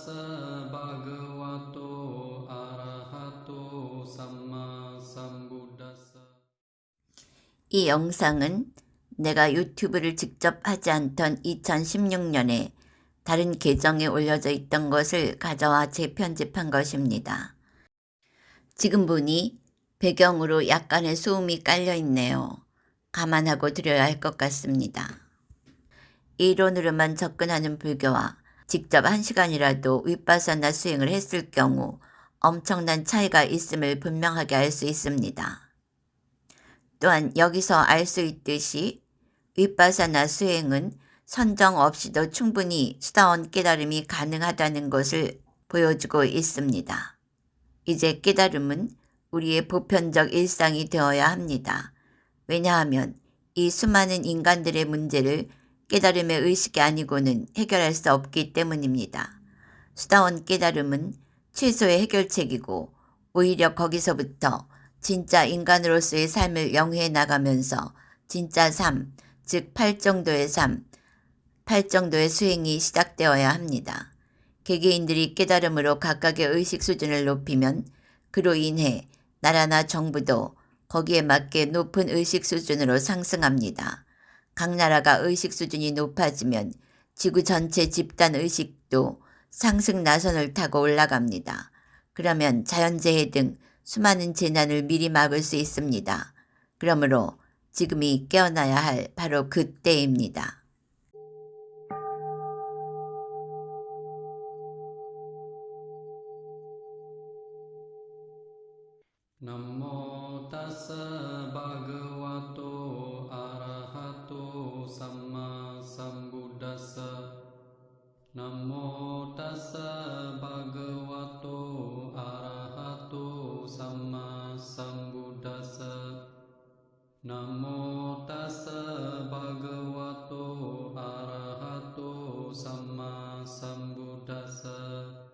tassa bhagavato arahato samma sambuddhassa. 이 영상은 내가 유튜브를 직접 하지 않던 2016년에 다른 계정에 올려져 있던 것을 가져와 재편집한 것입니다. 지금 보니 배경으로 약간의 소음이 깔려 있네요. 감안하고 드려야 할 것 같습니다. 이론으로만 접근하는 불교와 직접 1시간이라도 윗바사나 수행을 했을 경우 엄청난 차이가 있음을 분명하게 알 수 있습니다. 또한 여기서 알 수 있듯이 윗바사나 수행은 선정 없이도 충분히 수다원 깨달음이 가능하다는 것을 보여주고 있습니다. 이제 깨달음은 우리의 보편적 일상이 되어야 합니다. 왜냐하면 이 수많은 인간들의 문제를 깨달음의 의식이 아니고는 해결할 수 없기 때문입니다. 수다원 깨달음은 최소의 해결책이고 오히려 거기서부터 진짜 인간으로서의 삶을 영위해 나가면서 진짜 삶, 즉 팔정도의 삶, 팔정도의 수행이 시작되어야 합니다. 개개인들이 깨달음으로 각각의 의식 수준을 높이면 그로 인해 나라나 정부도 거기에 맞게 높은 의식 수준으로 상승합니다. 각 나라가 의식 수준이 높아지면 지구 전체 집단 의식도 상승 나선을 타고 올라갑니다. 그러면 자연재해 등 수많은 재난을 미리 막을 수 있습니다. 그러므로 지금이 깨어나야 할 바로 그때입니다. Namo tassa bhagavato arahato samma sambuddhassa. Namo tassa bhagavato arahato samma sambuddhassa. Namo tassa bhagavato arahato samma sambuddhassa.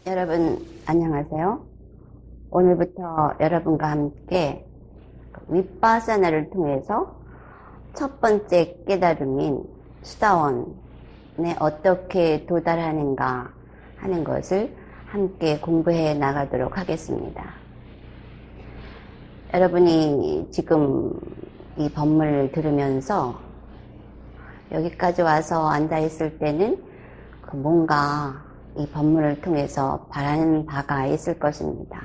여러분 안녕하세요. 오늘부터 여러분과 함께 윗바사나를 통해서 첫 번째 깨달음인 수다원에 어떻게 도달하는가 하는 것을 함께 공부해 나가도록 하겠습니다. 여러분이 지금 이 법문을 들으면서 여기까지 와서 앉아 있을 때는 뭔가 이 법문을 통해서 바라는 바가 있을 것입니다.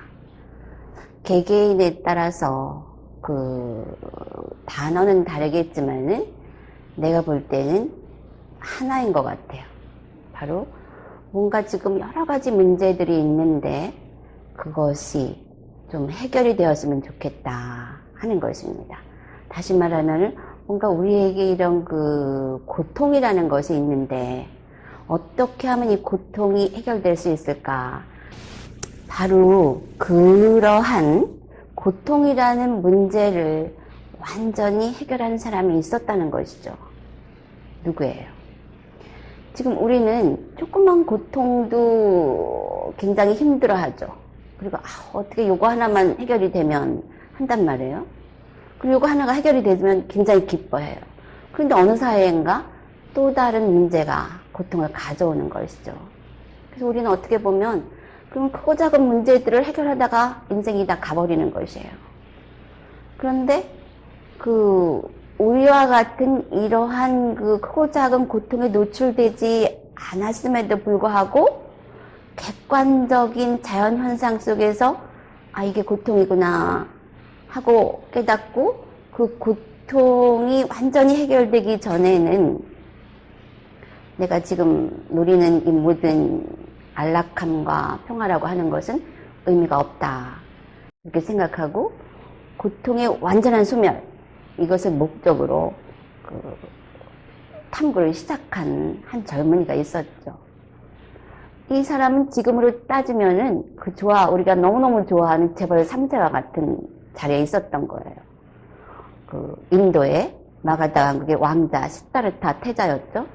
개개인에 따라서 단어는 다르겠지만은 내가 볼 때는 하나인 것 같아요. 바로 뭔가 지금 여러 가지 문제들이 있는데 그것이 좀 해결이 되었으면 좋겠다 하는 것입니다. 다시 말하면 뭔가 우리에게 이런 고통이라는 것이 있는데 어떻게 하면 이 고통이 해결될 수 있을까? 바로 그러한 고통이라는 문제를 완전히 해결하는 사람이 있었다는 것이죠. 누구예요? 지금 우리는 조그만 고통도 굉장히 힘들어하죠. 그리고 어떻게 요거 하나만 해결이 되면 한단 말이에요. 그리고 요거 하나가 해결이 되면 굉장히 기뻐해요. 그런데 어느 사이인가 또 다른 문제가 고통을 가져오는 것이죠. 그래서 우리는 어떻게 보면 그럼 크고 작은 문제들을 해결하다가 인생이 다 가버리는 것이에요. 그런데 우리와 같은 이러한 크고 작은 고통에 노출되지 않았음에도 불구하고 객관적인 자연현상 속에서 이게 고통이구나 하고 깨닫고 그 고통이 완전히 해결되기 전에는 내가 지금 누리는 이 모든 안락함과 평화라고 하는 것은 의미가 없다. 이렇게 생각하고 고통의 완전한 소멸, 이것을 목적으로 탐구를 시작한 한 젊은이가 있었죠. 이 사람은 지금으로 따지면은 우리가 너무너무 좋아하는 재벌 3세와 같은 자리에 있었던 거예요. 인도의 마가다 왕국의 왕자 시다르타 태자였죠.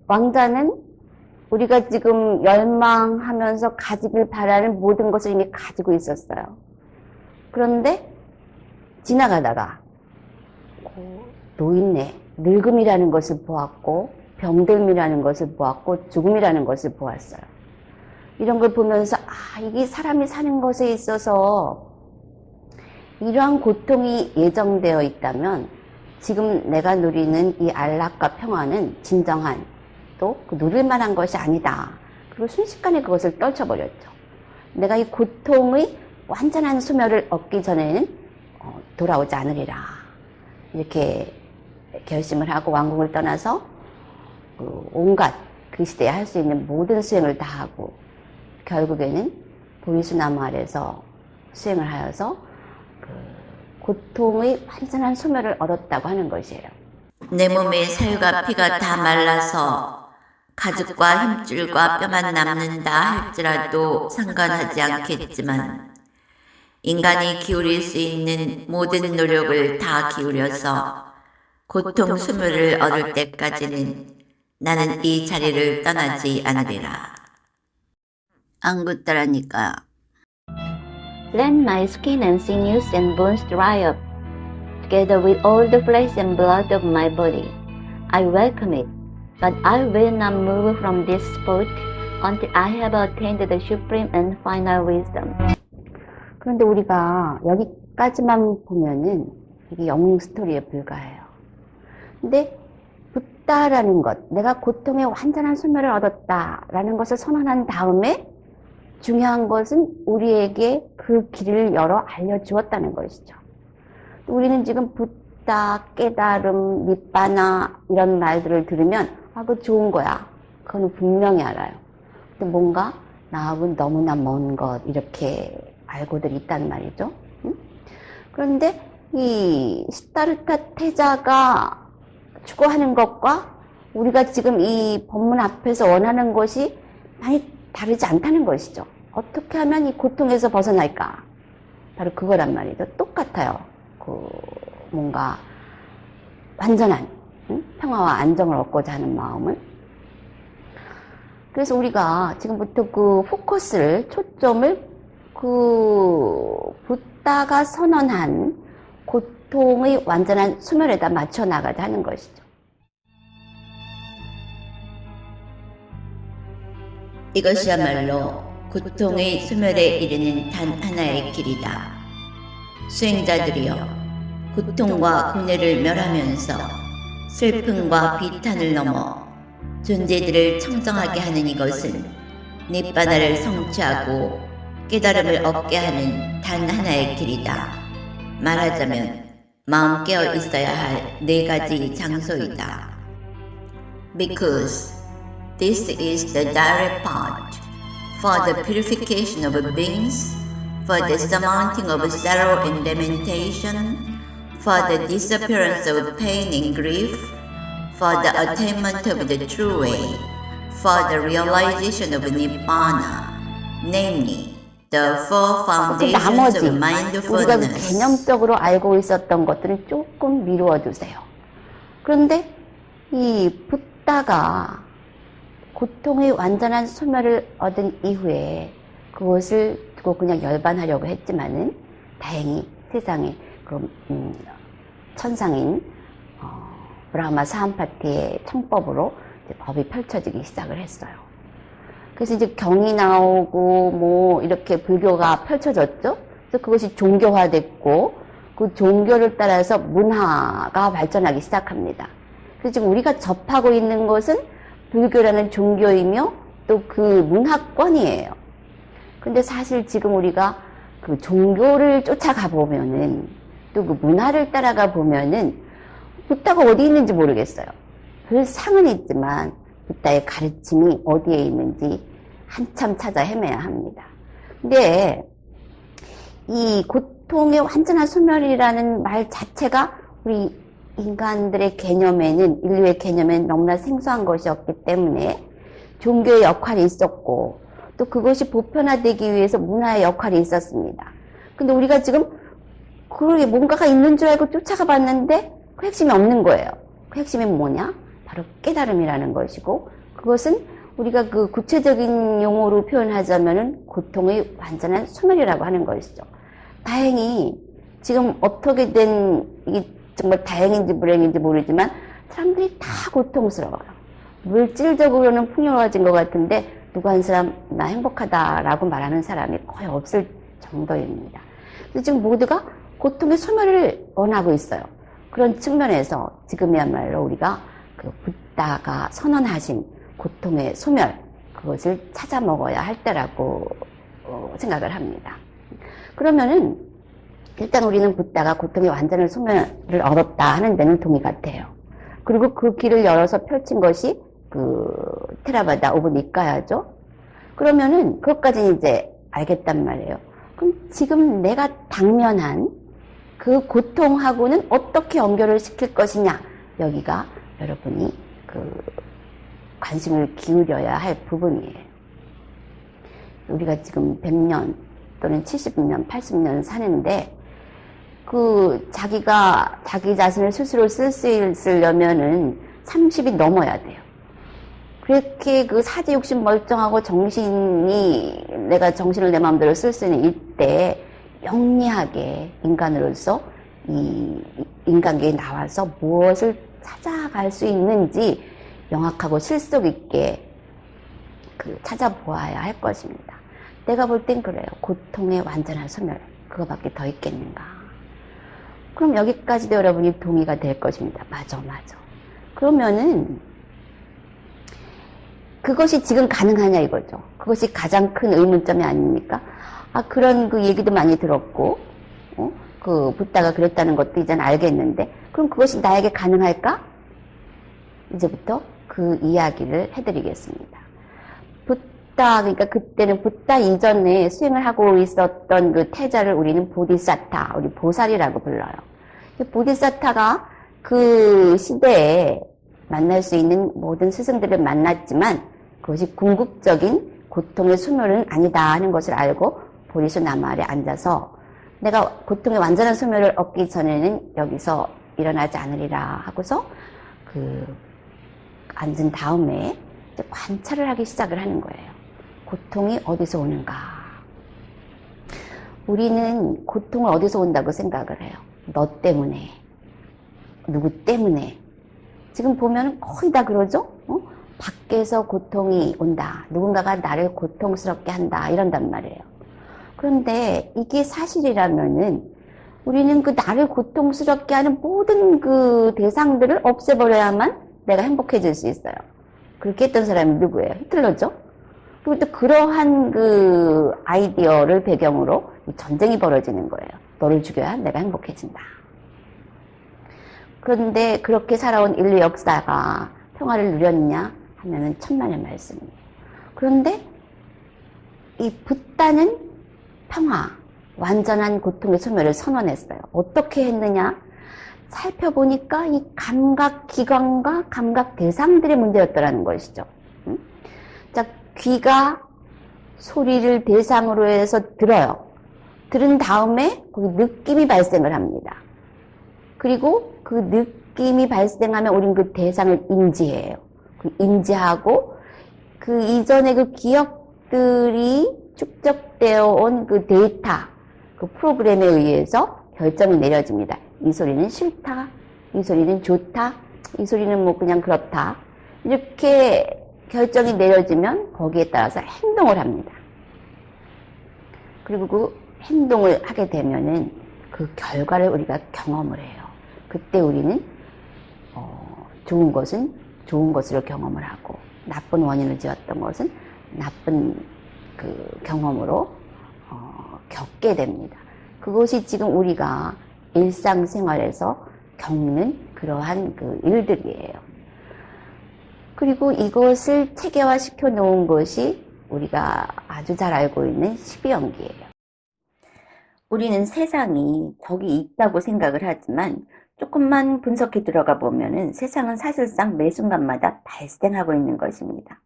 왕자는 우리가 지금 열망하면서 가지길 바라는 모든 것을 이미 가지고 있었어요. 그런데 지나가다가 노인네, 늙음이라는 것을 보았고 병듦이라는 것을 보았고 죽음이라는 것을 보았어요. 이런 걸 보면서 이게 사람이 사는 것에 있어서 이러한 고통이 예정되어 있다면 지금 내가 누리는 이 안락과 평화는 진정한 또 누릴 만한 것이 아니다. 그리고 순식간에 그것을 떨쳐버렸죠. 내가 이 고통의 완전한 소멸을 얻기 전에는 돌아오지 않으리라. 이렇게 결심을 하고 왕궁을 떠나서 온갖 그 시대에 할 수 있는 모든 수행을 다 하고 결국에는 보리수나무 아래서 수행을 하여서 고통의 완전한 소멸을 얻었다고 하는 것이에요. 내 몸에 살과 피가 다 말라서 가죽과 힘줄과 뼈만 남는다 할지라도 상관하지 않겠지만 인간이 기울일 수 있는 모든 노력을 다 기울여서 고통 소멸을 얻을 때까지는 나는 이 자리를 떠나지 않으리라. 안 굳더라니까. Let my skin and sinews and bones dry up, together with all the flesh and blood of my body. I welcome it, but I will not move from this spot until I have attained the supreme and final wisdom. 그런데 우리가 여기까지만 보면은 이게 영웅 스토리에 불과해요. 근데 붓다라는 것, 내가 고통의 완전한 소멸을 얻었다라는 것을 선언한 다음에 중요한 것은 우리에게 그 길을 열어 알려주었다는 것이죠. 우리는 지금 붓다, 깨달음, 니빠나 이런 말들을 들으면 그거 좋은 거야. 그건 분명히 알아요. 근데 뭔가 나하고는 너무나 먼 것 이렇게 알고들 있단 말이죠. 그런데 이 시다르타 태자가 추구하는 것과 우리가 지금 이 본문 앞에서 원하는 것이 많이 다르지 않다는 것이죠. 어떻게 하면 이 고통에서 벗어날까? 바로 그거란 말이죠. 똑같아요. 뭔가 완전한 평화와 안정을 얻고자 하는 마음은. 그래서 우리가 지금부터 포커스를, 초점을 붓다가 선언한 고통의 완전한 소멸에다 맞춰 나가자 하는 것이죠. 이것이야말로 고통의 소멸에 이르는 단 하나의 길이다. 수행자들이여, 고통과 고뇌를 멸하면서 슬픔과 비탄을 넘어 존재들을 청정하게 하는 이것은 니바나를 성취하고 깨달음을 얻게 하는 단 하나의 길이다. 말하자면 마음 깨어 있어야 할 4가지 장소이다. Because this is the direct path for the purification of beings, for the surmounting of sorrow and lamentation, for the disappearance of pain and grief, for the attainment of the true way, for the realization of Nibbana, namely the four foundations of 우리가 mindfulness. 개념적으로 알고 있었던 것들은 조금 미루어 두세요. 그런데 이 붓다가 고통의 완전한 소멸을 얻은 이후에 그것을 두고 그냥 열반하려고 했지만은 다행히 세상에 천상인 브라마 사함파티의 청법으로 이제 법이 펼쳐지기 시작을 했어요. 그래서 이제 경이 나오고 이렇게 불교가 펼쳐졌죠. 그래서 그것이 종교화됐고 그 종교를 따라서 문화가 발전하기 시작합니다. 그래서 지금 우리가 접하고 있는 것은 불교라는 종교이며 또 그 문화권이에요. 근데 사실 지금 우리가 그 종교를 쫓아가 보면은 또 그 문화를 따라가 보면은 붓다가 어디 있는지 모르겠어요. 그 상은 있지만 붓다의 가르침이 어디에 있는지 한참 찾아 헤매야 합니다. 근데 이 고통의 완전한 소멸이라는 말 자체가 우리 인간들의 개념에는, 인류의 개념에는 너무나 생소한 것이었기 때문에 종교의 역할이 있었고, 또 그것이 보편화되기 위해서 문화의 역할이 있었습니다. 근데 우리가 지금 그게 뭔가가 있는 줄 알고 쫓아가 봤는데 그 핵심이 없는 거예요. 그 핵심이 뭐냐? 바로 깨달음이라는 것이고, 그것은 우리가 그 구체적인 용어로 표현하자면은 고통의 완전한 소멸이라고 하는 것이죠. 다행히 지금 어떻게 된, 이게 정말 다행인지 불행인지 모르지만 사람들이 다 고통스러워요. 물질적으로는 풍요로워진 것 같은데 누구 한 사람 나 행복하다라고 말하는 사람이 거의 없을 정도입니다. 그래서 지금 모두가 고통의 소멸을 원하고 있어요. 그런 측면에서 지금이야말로 우리가 그 붓다가 선언하신 고통의 소멸, 그것을 찾아 먹어야 할 때라고 생각을 합니다. 그러면은 일단 우리는 붓다가 고통의 완전한 소멸을 얻었다 하는 데는 동의가 돼요. 그리고 그 길을 열어서 펼친 것이 그 테라바다 오브 니까야죠. 그러면은 그것까지는 이제 알겠단 말이에요. 그럼 지금 내가 당면한 그 고통하고는 어떻게 연결을 시킬 것이냐, 여기가 여러분이 그 관심을 기울여야 할 부분이에요. 우리가 지금 100년 또는 70년, 80년 사는데 그 자기가 자기 자신을 스스로 쓸 수 있으려면은 30이 넘어야 돼요. 그렇게 그 사지 욕심 멀쩡하고 정신이, 내가 정신을 내 마음대로 쓸 수 있는 이때 영리하게 인간으로서 이 인간계에 나와서 무엇을 찾아갈 수 있는지 명확하고 실속 있게 그 찾아보아야 할 것입니다. 내가 볼 땐 그래요. 고통의 완전한 소멸, 그거밖에 더 있겠는가. 그럼 여기까지도 여러분이 동의가 될 것입니다. 맞아. 그러면은 그것이 지금 가능하냐 이거죠. 그것이 가장 큰 의문점이 아닙니까? 그런 그 얘기도 많이 들었고, 그 붓다가 그랬다는 것도 이제는 알겠는데, 그럼 그것이 나에게 가능할까? 이제부터 그 이야기를 해드리겠습니다. 붓다, 그러니까 그때는 붓다 이전에 수행을 하고 있었던 그 태자를 우리는 보디사타, 우리 보살이라고 불러요. 보디사타가 그 시대에 만날 수 있는 모든 스승들을 만났지만 그것이 궁극적인 고통의 소멸은 아니다 하는 것을 알고 보리수 나무 아래 앉아서 내가 고통의 완전한 소멸을 얻기 전에는 여기서 일어나지 않으리라 하고서 그 앉은 다음에 이제 관찰을 하기 시작을 하는 거예요. 고통이 어디서 오는가? 우리는 고통을 어디서 온다고 생각을 해요. 너 때문에, 누구 때문에. 지금 보면 거의 다 그러죠? 밖에서 고통이 온다. 누군가가 나를 고통스럽게 한다. 이런단 말이에요. 그런데 이게 사실이라면은 우리는 그 나를 고통스럽게 하는 모든 그 대상들을 없애버려야만 내가 행복해질 수 있어요. 그렇게 했던 사람이 누구예요? 히틀러죠? 그리고 또 그러한 그 아이디어를 배경으로 전쟁이 벌어지는 거예요. 너를 죽여야 내가 행복해진다. 그런데 그렇게 살아온 인류 역사가 평화를 누렸냐 하면은 천만의 말씀이에요. 그런데 이 붓다는 평화, 완전한 고통의 소멸을 선언했어요. 어떻게 했느냐? 살펴보니까 이 감각 기관과 감각 대상들의 문제였더라는 것이죠. 자, 귀가 소리를 대상으로 해서 들어요. 들은 다음에 거기 느낌이 발생을 합니다. 그리고 그 느낌이 발생하면 우린 그 대상을 인지해요. 그 인지하고 그 이전의 그 기억들이 축적되어 온 그 데이터, 그 프로그램에 의해서 결정이 내려집니다. 이 소리는 싫다, 이 소리는 좋다, 이 소리는 뭐 그냥 그렇다. 이렇게 결정이 내려지면 거기에 따라서 행동을 합니다. 그리고 그 행동을 하게 되면은 그 결과를 우리가 경험을 해요. 그때 우리는 좋은 것은 좋은 것으로 경험을 하고 나쁜 원인을 지었던 것은 나쁜 그 경험으로 겪게 됩니다. 그것이 지금 우리가 일상생활에서 겪는 그러한 그 일들이에요. 그리고 이것을 체계화 시켜 놓은 것이 우리가 아주 잘 알고 있는 12연기예요. 우리는 세상이 덕이 있다고 생각을 하지만 조금만 분석해 들어가 보면은 세상은 사실상 매 순간마다 발생하고 있는 것입니다.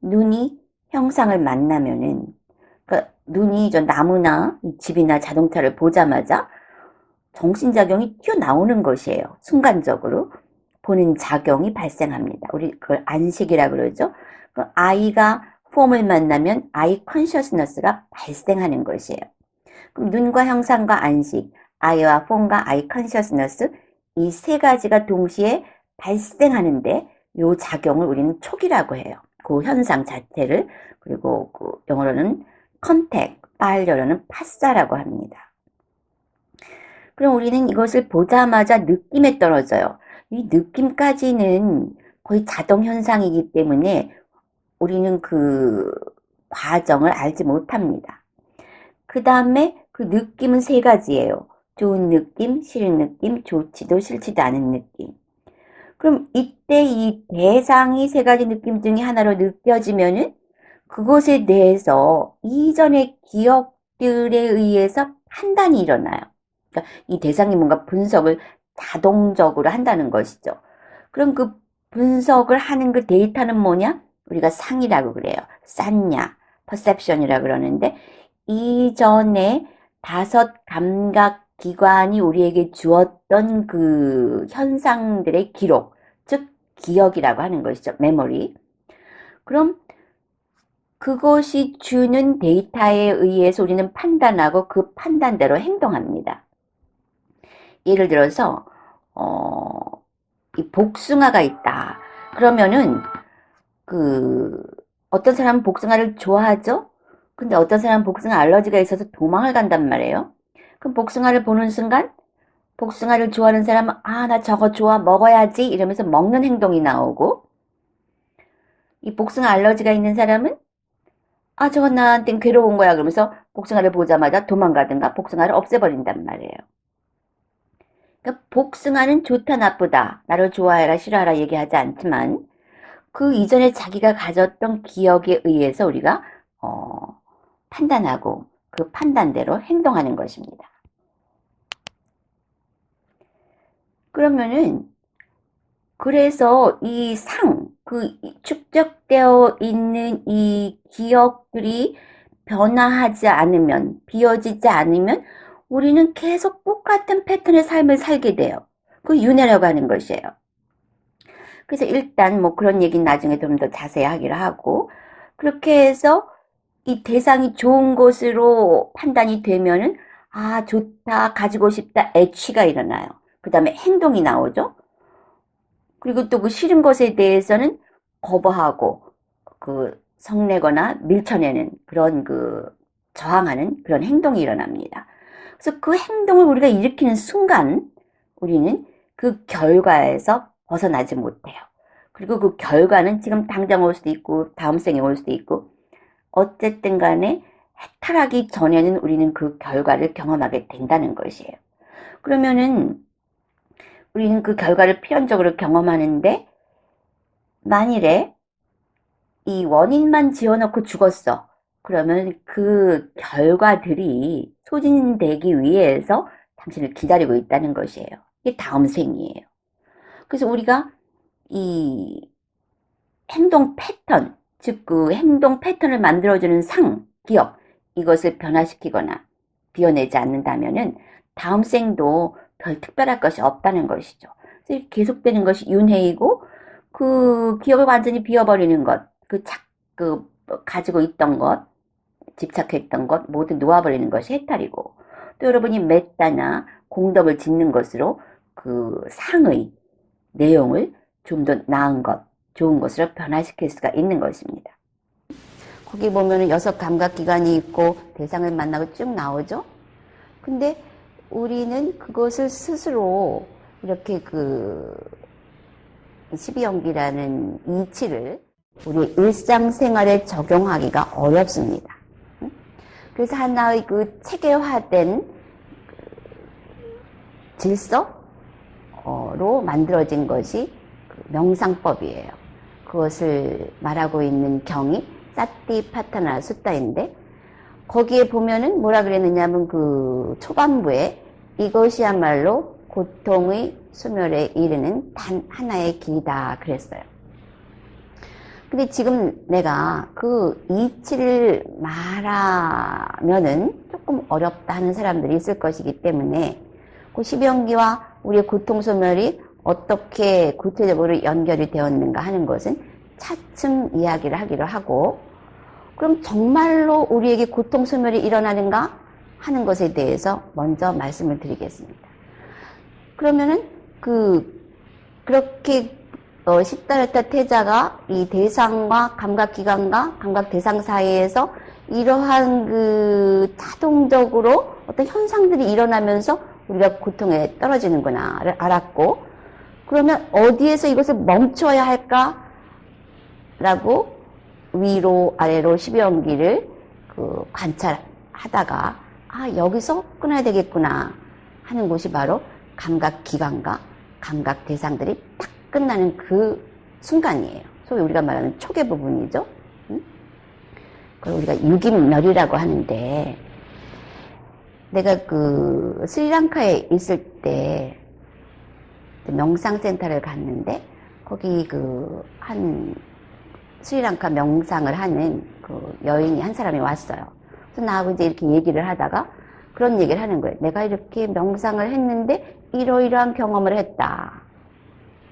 눈이 형상을 만나면은, 그러니까 눈이 저 나무나 집이나 자동차를 보자마자 정신작용이 튀어나오는 것이에요. 순간적으로 보는 작용이 발생합니다. 우리 그걸 안식이라 그러죠. 그 아이가 폼을 만나면 아이 컨셔스너스가 발생하는 것이에요. 그럼 눈과 형상과 안식, 아이와 폼과 아이 컨셔스너스, 이 세 가지가 동시에 발생하는데 이 작용을 우리는 촉이라고 해요. 그 현상 자체를. 그리고 그 영어로는 컨택, 빨려로는 파사라고 합니다. 그럼 우리는 이것을 보자마자 느낌에 떨어져요. 이 느낌까지는 거의 자동 현상이기 때문에 우리는 그 과정을 알지 못합니다. 그 다음에 그 느낌은 세 가지예요. 좋은 느낌, 싫은 느낌, 좋지도 싫지도 않은 느낌. 그럼 이때 이 대상이 세 가지 느낌 중에 하나로 느껴지면은 그것에 대해서 이전의 기억들에 의해서 판단이 일어나요. 그러니까 이 대상이 뭔가 분석을 자동적으로 한다는 것이죠. 그럼 그 분석을 하는 그 데이터는 뭐냐? 우리가 상이라고 그래요. 싼냐, 퍼셉션이라고 그러는데 이전에 5 감각 기관이 우리에게 주었던 그 현상들의 기록, 즉 기억이라고 하는 것이죠. 메모리. 그럼 그것이 주는 데이터에 의해서 우리는 판단하고 그 판단대로 행동합니다. 예를 들어서 이 복숭아가 있다. 그러면은 어떤 사람은 복숭아를 좋아하죠? 근데 어떤 사람은 복숭아 알러지가 있어서 도망을 간단 말이에요. 그럼 복숭아를 보는 순간 복숭아를 좋아하는 사람은 나 저거 좋아 먹어야지 이러면서 먹는 행동이 나오고, 이 복숭아 알러지가 있는 사람은 저건 나한텐 괴로운 거야 그러면서 복숭아를 보자마자 도망가든가 복숭아를 없애버린단 말이에요. 그러니까 복숭아는 좋다 나쁘다, 나를 좋아해라 싫어하라 얘기하지 않지만 그 이전에 자기가 가졌던 기억에 의해서 우리가 판단하고 그 판단대로 행동하는 것입니다. 그러면은 그래서 이 축적되어 있는 이 기억들이 변화하지 않으면, 비워지지 않으면 우리는 계속 똑같은 패턴의 삶을 살게 돼요. 그 윤회라고 하는 것이에요. 그래서 일단 뭐 그런 얘기는 나중에 좀 더 자세히 하기로 하고, 그렇게 해서 이 대상이 좋은 것으로 판단이 되면은 좋다, 가지고 싶다, 애취가 일어나요. 그 다음에 행동이 나오죠. 그리고 또 그 싫은 것에 대해서는 거부하고 성내거나 밀쳐내는 그런 저항하는 그런 행동이 일어납니다. 그래서 그 행동을 우리가 일으키는 순간 우리는 그 결과에서 벗어나지 못해요. 그리고 그 결과는 지금 당장 올 수도 있고 다음 생에 올 수도 있고, 어쨌든 간에 해탈하기 전에는 우리는 그 결과를 경험하게 된다는 것이에요. 그러면은 우리는 그 결과를 필연적으로 경험하는데, 만일에 이 원인만 지어놓고 죽었어. 그러면 그 결과들이 소진되기 위해서 당신을 기다리고 있다는 것이에요. 이게 다음 생이에요. 그래서 우리가 이 행동 패턴, 즉 그 행동 패턴을 만들어주는 기억, 이것을 변화시키거나 비워내지 않는다면은 다음 생도 별 특별할 것이 없다는 것이죠. 그래서 계속되는 것이 윤회이고, 그 기억을 완전히 비워버리는 것, 가지고 있던 것, 집착했던 것 모두 놓아버리는 것이 해탈이고, 또 여러분이 메타나 공덕을 짓는 것으로 그 상의 내용을 좀 더 나은 것, 좋은 것으로 변화시킬 수가 있는 것입니다. 거기 보면은 6 감각기관이 있고 대상을 만나고 쭉 나오죠. 근데 우리는 그것을 스스로 이렇게 12연기라는 이치를 우리 일상생활에 적용하기가 어렵습니다. 그래서 하나의 체계화된 질서로 만들어진 것이 명상법이에요. 그것을 말하고 있는 경이 사티파타나 수타인데, 거기에 보면은 뭐라 그랬느냐면 초반부에 이것이야말로 고통의 소멸에 이르는 단 하나의 길이다 그랬어요. 근데 지금 내가 그 이치를 말하면은 조금 어렵다 하는 사람들이 있을 것이기 때문에 그 십연기와 우리의 고통 소멸이 어떻게 구체적으로 연결이 되었는가 하는 것은 차츰 이야기를 하기로 하고, 그럼 정말로 우리에게 고통 소멸이 일어나는가 하는 것에 대해서 먼저 말씀을 드리겠습니다. 그러면은 그렇게 시다르타 태자가 이 대상과 감각기관과 감각대상 사이에서 이러한 자동적으로 어떤 현상들이 일어나면서 우리가 고통에 떨어지는구나를 알았고, 그러면 어디에서 이것을 멈춰야 할까라고 위로 아래로 12연기를 관찰하다가 여기서 끊어야 되겠구나 하는 곳이 바로 감각기관과 감각대상들이 딱 끝나는 그 순간이에요. 소위 우리가 말하는 초계 부분이죠. 그걸 우리가 육인멸이라고 하는데, 내가 스리랑카에 있을 때 명상센터를 갔는데, 거기 스리랑카 명상을 하는 여인이 한 사람이 왔어요. 그래서 나하고 이제 이렇게 얘기를 하다가 그런 얘기를 하는 거예요. 내가 이렇게 명상을 했는데 이러이러한 경험을 했다.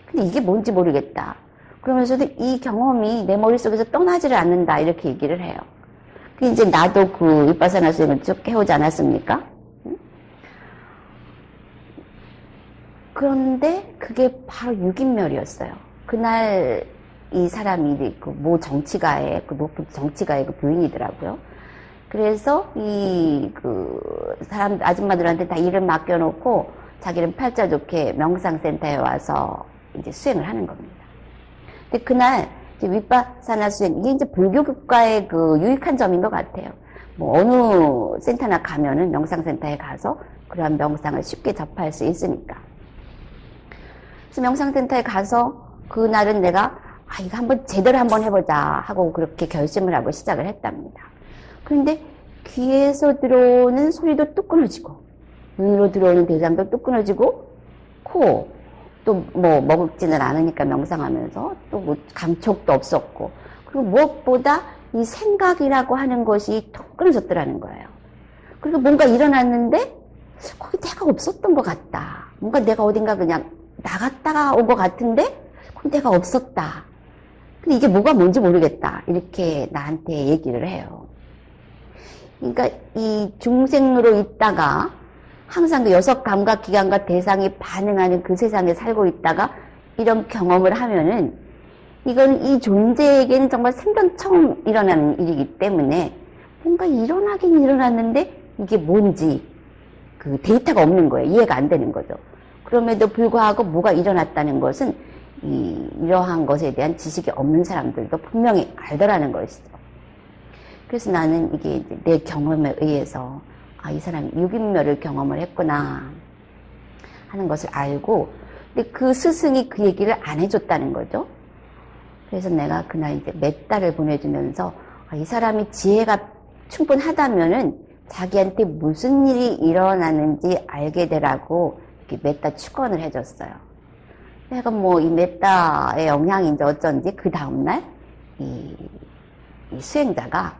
근데 이게 뭔지 모르겠다. 그러면서도 이 경험이 내 머릿속에서 떠나지를 않는다. 이렇게 얘기를 해요. 이제 나도 위파사나 수행을 쭉 해오지 않았습니까? 그런데 그게 바로 육인멸이었어요. 그날 이 사람이 모 정치가의, 높은 정치가의 부인이더라고요. 그래서 사람, 아줌마들한테 다 일을 맡겨놓고 자기는 팔자 좋게 명상센터에 와서 이제 수행을 하는 겁니다. 근데 그날 이제 위파사나 수행, 이게 이제 불교 국가의 유익한 점인 것 같아요. 뭐 어느 센터나 가면은 명상센터에 가서 그러한 명상을 쉽게 접할 수 있으니까. 그래서 명상센터에 가서 그날은 내가 이거 한번 제대로 한번 해보자 하고 그렇게 결심을 하고 시작을 했답니다. 그런데 귀에서 들어오는 소리도 뚝 끊어지고, 눈으로 들어오는 대상도 뚝 끊어지고, 코, 또 먹지는 않으니까 명상하면서 또 감촉도 없었고, 그리고 무엇보다 이 생각이라고 하는 것이 뚝 끊어졌더라는 거예요. 그리고 뭔가 일어났는데 거기 내가 없었던 것 같다. 뭔가 내가 어딘가 그냥 나갔다가 온 것 같은데 거기 내가 없었다. 근데 이게 뭔지 모르겠다. 이렇게 나한테 얘기를 해요. 그러니까 이 중생으로 있다가 항상 그 여섯 감각기관과 대상이 반응하는 그 세상에 살고 있다가 이런 경험을 하면은 이건 이 존재에게는 정말 생전 처음 일어나는 일이기 때문에 뭔가 일어나긴 일어났는데 이게 뭔지 데이터가 없는 거예요. 이해가 안 되는 거죠. 그럼에도 불구하고 뭐가 일어났다는 것은 이러한 것에 대한 지식이 없는 사람들도 분명히 알더라는 것이죠. 그래서 나는 이게 이제 내 경험에 의해서 이 사람이 육인멸을 경험을 했구나 하는 것을 알고, 근데 그 스승이 그 얘기를 안 해줬다는 거죠. 그래서 내가 그날 이제 메따를 보내주면서 이 사람이 지혜가 충분하다면은 자기한테 무슨 일이 일어나는지 알게 되라고 이렇게 메따 축원을 해줬어요. 내가 이 메따의 영향인지 어쩐지 그 다음날 이 수행자가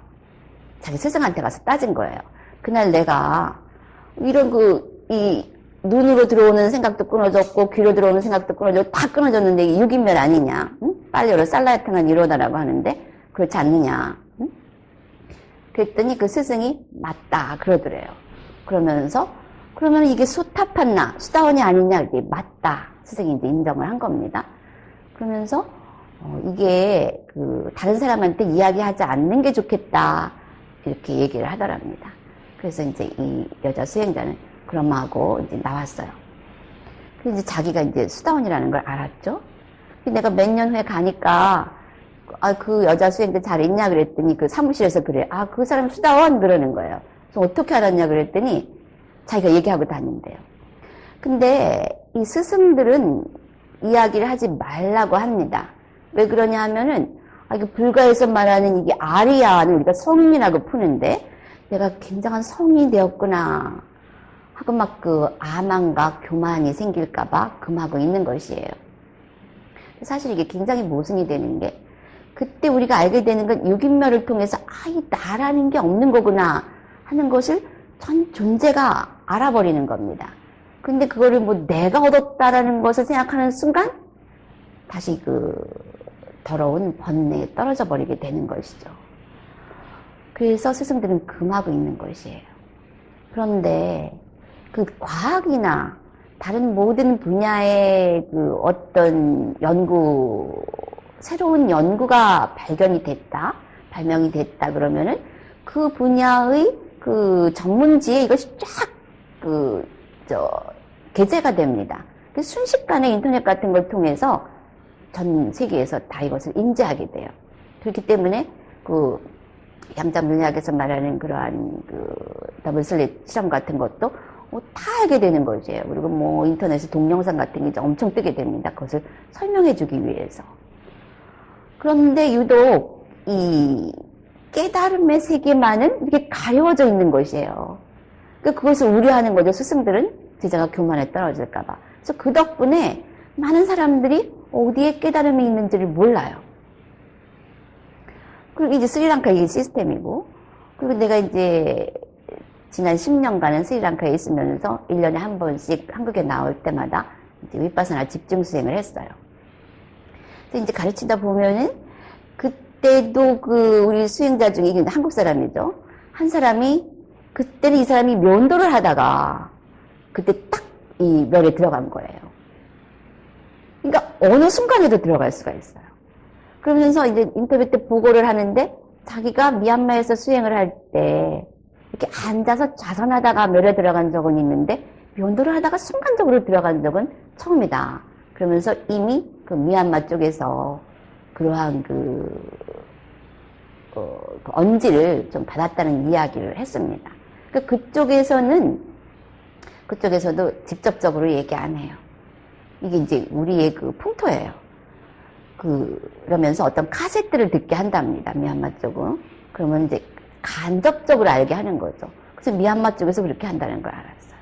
자기 스승한테 가서 따진 거예요. 그날 내가 이런 눈으로 들어오는 생각도 끊어졌고 귀로 들어오는 생각도 끊어졌고 다 끊어졌는데 이게 육인멸 아니냐? 응? 빨리로 살라야타는 일어나라고 하는데 그렇지 않느냐? 응? 그랬더니 그 스승이 맞다 그러더래요. 그러면 이게 수타판나 수다원이 아니냐? 이게 맞다. 스승이 이제 인정을 한 겁니다. 그러면서 이게 다른 사람한테 이야기하지 않는 게 좋겠다 이렇게 얘기를 하더랍니다. 그래서 이제 이 여자 수행자는 그럼 하고 이제 나왔어요. 그래서 이제 자기가 이제 수다원이라는 걸 알았죠. 내가 몇 년 후에 가니까 그 여자 수행자 잘 있냐 그랬더니 그 사무실에서 그래. 그 사람 수다원 그러는 거예요. 그래서 어떻게 알았냐 그랬더니 자기가 얘기하고 다닌대요. 근데 이 스승들은 이야기를 하지 말라고 합니다. 왜 그러냐 하면은 이게 불가에서 말하는 이게 아리야는 우리가 성인이라고 푸는데 내가 굉장한 성인이 되었구나 하고 막 그 아만과 교만이 생길까봐 금하고 있는 것이에요. 사실 이게 굉장히 모순이 되는 게, 그때 우리가 알게 되는 건 육인멸을 통해서 이 나라는 게 없는 거구나 하는 것을 전 존재가 알아버리는 겁니다. 근데 그거를 뭐 내가 얻었다라는 것을 생각하는 순간 다시 그 더러운 번뇌에 떨어져 버리게 되는 것이죠. 그래서 스승들은 금하고 있는 것이에요. 그런데 그 과학이나 다른 모든 분야의 그 어떤 새로운 연구가 발명이 됐다 그러면은 그 분야의 그 전문지에 이것이 쫙 게재가 됩니다. 순식간에 인터넷 같은 걸 통해서 전 세계에서 다 이것을 인지하게 돼요. 그렇기 때문에 그 양자물리학에서 말하는 그러한 그 더블 슬릿 실험 같은 것도 다 알게 되는 거죠. 그리고 뭐 인터넷에 동영상 같은 게 이제 엄청 뜨게 됩니다. 그것을 설명해 주기 위해서. 그런데 유독 이 깨달음의 세계만은 이렇게 가려워져 있는 것이에요. 그러니까 그것을 우려하는 거죠. 스승들은 제자가 교만에 떨어질까봐. 그래서 그 덕분에 많은 사람들이 어디에 깨달음이 있는지를 몰라요. 그리고 이제 스리랑카 이게 시스템이고, 그리고 내가 이제 지난 10년간은 스리랑카에 있으면서 1년에 한 번씩 한국에 나올 때마다 이제 윗바사나 집중 수행을 했어요. 그래서 이제 가르치다 보면은 그때도 그 우리 수행자 중에 이게 한국 사람이죠. 한 사람이 그때는 이 사람이 면도를 하다가 그때 딱 이 멸에 들어간 거예요. 그러니까 어느 순간에도 들어갈 수가 있어요. 그러면서 이제 인터뷰 때 보고를 하는데 자기가 미얀마에서 수행을 할 때 이렇게 앉아서 좌선하다가 멸에 들어간 적은 있는데 면도를 하다가 순간적으로 들어간 적은 처음이다. 그러면서 이미 그 미얀마 쪽에서 그러한 그 언지를 좀 받았다는 이야기를 했습니다. 그쪽에서도 직접적으로 얘기 안 해요. 이게 이제 우리의 그 풍토예요. 그러면서 어떤 카세트를 듣게 한답니다. 미얀마 쪽은. 그러면 이제 간접적으로 알게 하는 거죠. 그래서 미얀마 쪽에서 그렇게 한다는 걸 알았어요.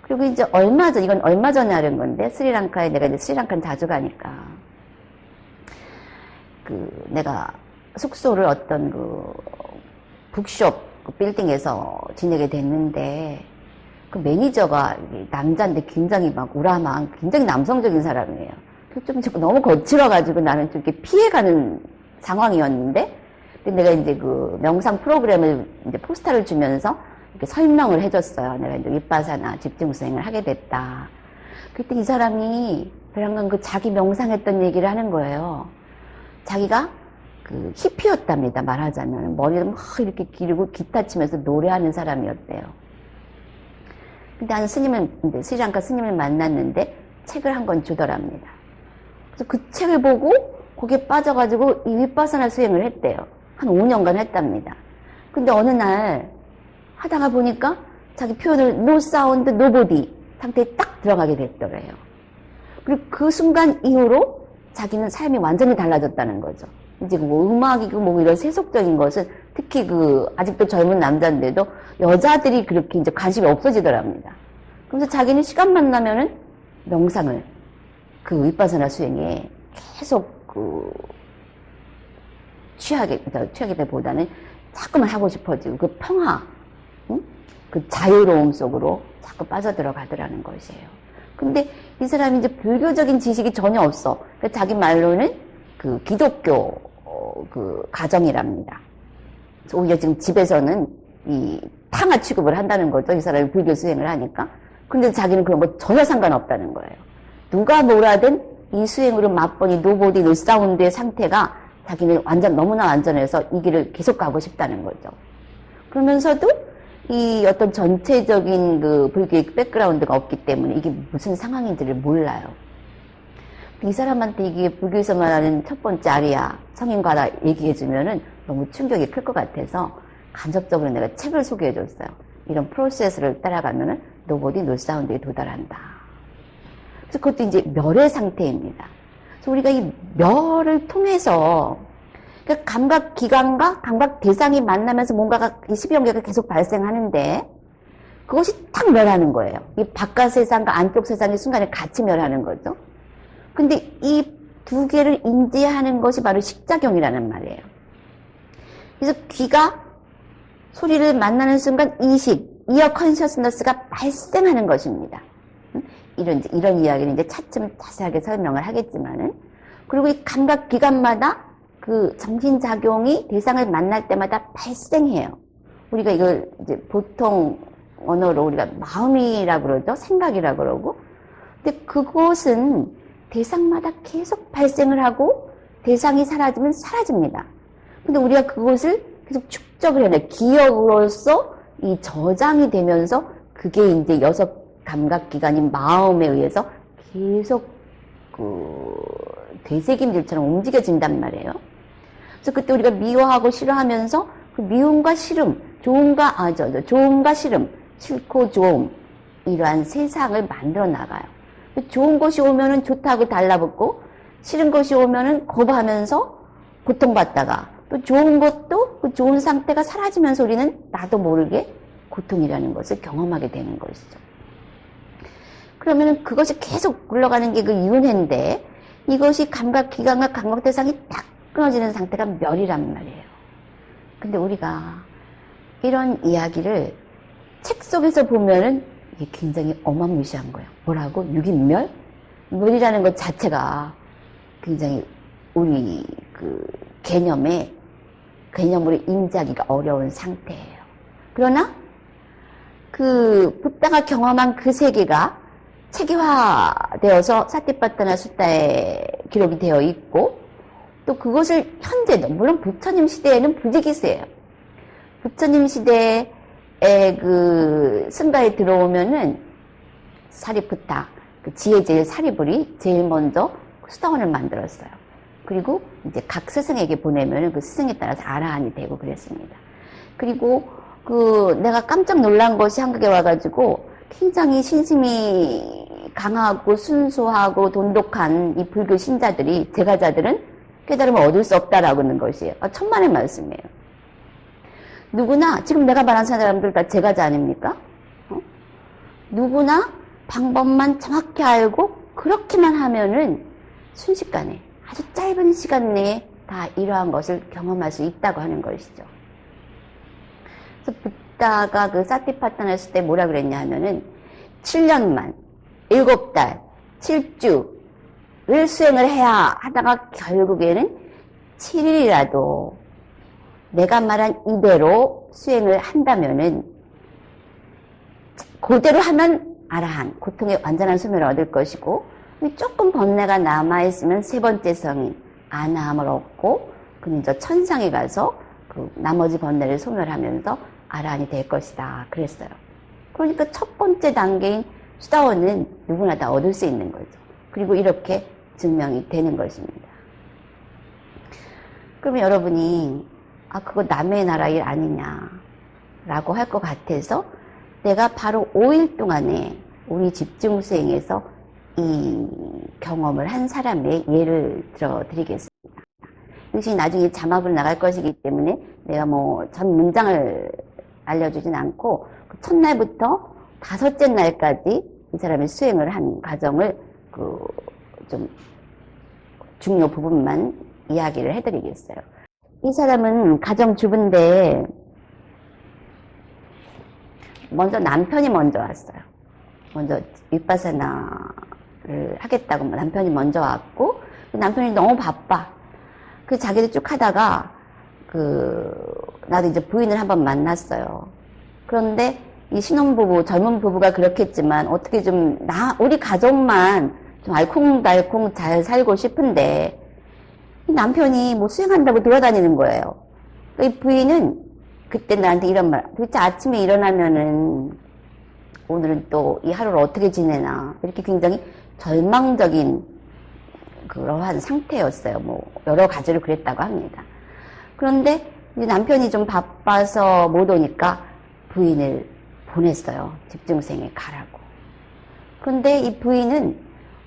그리고 이제 이건 얼마 전에 알은 건데, 스리랑카에 내가 이제 스리랑카는 자주 가니까, 내가 숙소를 어떤 북숍 빌딩에서 지내게 됐는데, 그 매니저가 남자인데 굉장히 막 우람한, 굉장히 남성적인 사람이에요. 좀 너무 거칠어가지고 나는 좀 이렇게 피해가는 상황이었는데, 근데 내가 이제 그 명상 프로그램을 이제 포스터를 주면서 이렇게 설명을 해줬어요. 내가 이제 윗바사나 집중수행을 하게 됐다. 그때 이 사람이 베란강 자기 명상했던 얘기를 하는 거예요. 자기가 히피였답니다. 말하자면. 머리를 막 이렇게 기르고 기타 치면서 노래하는 사람이었대요. 근데 한 이제 스리랑카 스님을 만났는데 책을 한 권 주더랍니다. 그래서 그 책을 보고 거기에 빠져가지고 이 윗바사나 수행을 했대요. 한 5년간 했답니다. 근데 어느 날 하다가 보니까 자기 표현을 no sound, no body 상태에 딱 들어가게 됐더래요. 그리고 그 순간 이후로 자기는 삶이 완전히 달라졌다는 거죠. 이제 뭐 음악이고 뭐 이런 세속적인 것은 특히 아직도 젊은 남자인데도 여자들이 그렇게 이제 관심이 없어지더랍니다. 그래서 자기는 시간만 나면은 명상을 윗바사나 수행에 계속 취하기보다는 자꾸만 하고 싶어지고 그 평화, 그 자유로움 속으로 자꾸 빠져들어가더라는 것이에요. 근데 이 사람이 이제 불교적인 지식이 전혀 없어. 그러니까 자기 말로는 기독교 가정이랍니다. 오히려 지금 집에서는 이 탕화 취급을 한다는 거죠. 이 사람이 불교 수행을 하니까. 근데 자기는 그런 거 전혀 상관없다는 거예요. 누가 뭐라든 이 수행으로 맛보니 노보디 노사운드의 상태가 자기는 너무나 완전해서 이 길을 계속 가고 싶다는 거죠. 그러면서도 이 어떤 전체적인 불교의 백그라운드가 없기 때문에 이게 무슨 상황인지를 몰라요. 이 사람한테 이게 불교에서 말하는 첫 번째 아리야, 성인과라 얘기해주면은 너무 충격이 클 것 같아서 간접적으로 내가 책을 소개해줬어요. 이런 프로세스를 따라가면은 노보디 노사운드에 도달한다. 그래서 그것도 이제 멸의 상태입니다. 그래서 우리가 이 멸을 통해서 그러니까 감각 기관과 감각 대상이 만나면서 뭔가가 12연계가 계속 발생하는데 그것이 딱 멸하는 거예요. 이 바깥 세상과 안쪽 세상이 순간에 같이 멸하는 거죠. 근데 이 두 개를 인지하는 것이 바로 식작용이라는 말이에요. 그래서 귀가 소리를 만나는 순간 이어 컨셔스너스가 발생하는 것입니다. 이런 이야기는 이제 차츰 자세하게 설명을 하겠지만은, 그리고 이 감각 기관마다 그 정신작용이 대상을 만날 때마다 발생해요. 우리가 이걸 이제 보통 언어로 우리가 마음이라고 그러죠. 생각이라고 그러고. 근데 그것은 대상마다 계속 발생을 하고 대상이 사라지면 사라집니다. 근데 우리가 그것을 계속 축적을 해내. 기억으로서 이 저장이 되면서 그게 이제 여섯 감각기관인 마음에 의해서 계속 되새김질처럼 움직여진단 말이에요. 그래서 그때 우리가 미워하고 싫어하면서 그 미움과 싫음, 좋음과 싫음, 싫고 좋음, 이러한 세상을 만들어 나가요. 좋은 것이 오면은 좋다고 달라붙고, 싫은 것이 오면은 거부하면서 고통받다가, 또 좋은 것도 그 좋은 상태가 사라지면서 우리는 나도 모르게 고통이라는 것을 경험하게 되는 것이죠. 그러면은 그것이 계속 굴러가는 게 그 윤회인데, 이것이 감각기관과 감각대상이 딱 끊어지는 상태가 멸이란 말이에요. 근데 우리가 이런 이야기를 책 속에서 보면은 이게 굉장히 어마무시한 거예요. 뭐라고? 육인멸? 멸이라는 것 자체가 굉장히 우리 그 개념으로 인지하기가 어려운 상태예요. 그러나 그 붓다가 경험한 그 세계가 체계화되어서 사티파타나 수타에 기록이 되어 있고, 또 그것을 현재도, 물론 부처님 시대에는 부지기수예요. 부처님 시대에 그 승가에 들어오면은 사리푸타, 그 지혜제일 사리불이 제일 먼저 수다원을 만들었어요. 그리고 이제 각 스승에게 보내면은 그 스승에 따라서 아라한이 되고 그랬습니다. 그리고 내가 깜짝 놀란 것이 한국에 와가지고 굉장히 신심이 강하고 순수하고 돈독한 이 불교 신자들이, 제가자들은 깨달음을 얻을 수 없다라고 하는 것이에요. 천만의 말씀이에요. 누구나, 지금 내가 말한 사람들 다 제가자 아닙니까? 누구나 방법만 정확히 알고 그렇게만 하면은 순식간에, 아주 짧은 시간 내에 다 이러한 것을 경험할 수 있다고 하는 것이죠. 그래서 붓다가 그 사티파타나 했을 때 뭐라 그랬냐 하면은 7년만, 7달, 7주를 수행을 해야 하다가 결국에는 7일이라도 내가 말한 이대로 수행을 한다면은, 그대로 하면 아라한, 고통의 완전한 소멸을 얻을 것이고, 조금 번뇌가 남아있으면 세 번째 성인, 아나함을 얻고, 그는 저 천상에 가서 그 나머지 번뇌를 소멸하면서 아라한이 될 것이다. 그랬어요. 그러니까 첫 번째 단계인 수다원은 누구나 다 얻을 수 있는 거죠. 그리고 이렇게 증명이 되는 것입니다. 그러면 여러분이 그거 남의 나라 일 아니냐 라고 할 것 같아서 내가 바로 5일 동안에 우리 집중 수행에서 이 경험을 한 사람의 예를 들어 드리겠습니다. 이것이 나중에 자막으로 나갈 것이기 때문에 내가 뭐 전 문장을 알려주진 않고 그 첫날부터 5째 날까지 이 사람의 수행을 한 과정을 좀 중요 부분만 이야기를 해드리겠어요. 이 사람은 가정주부인데 먼저 남편이 먼저 왔어요. 먼저 윗바사나를 하겠다고 남편이 먼저 왔고, 남편이 너무 바빠. 그 자기도 쭉 하다가 나도 이제 부인을 한번 만났어요. 그런데 이 신혼부부, 젊은 부부가 그렇겠지만 어떻게 좀 우리 가족만 좀 알콩달콩 잘 살고 싶은데 남편이 뭐 수행한다고 돌아다니는 거예요. 이 부인은 그때 나한테 이런 말, 도대체 아침에 일어나면은 오늘은 또 이 하루를 어떻게 지내나, 이렇게 굉장히 절망적인 그러한 상태였어요. 뭐 여러 가지로 그랬다고 합니다. 그런데 이제 남편이 좀 바빠서 못 오니까 부인을 보냈어요. 집중생에 가라고. 그런데 이 부인은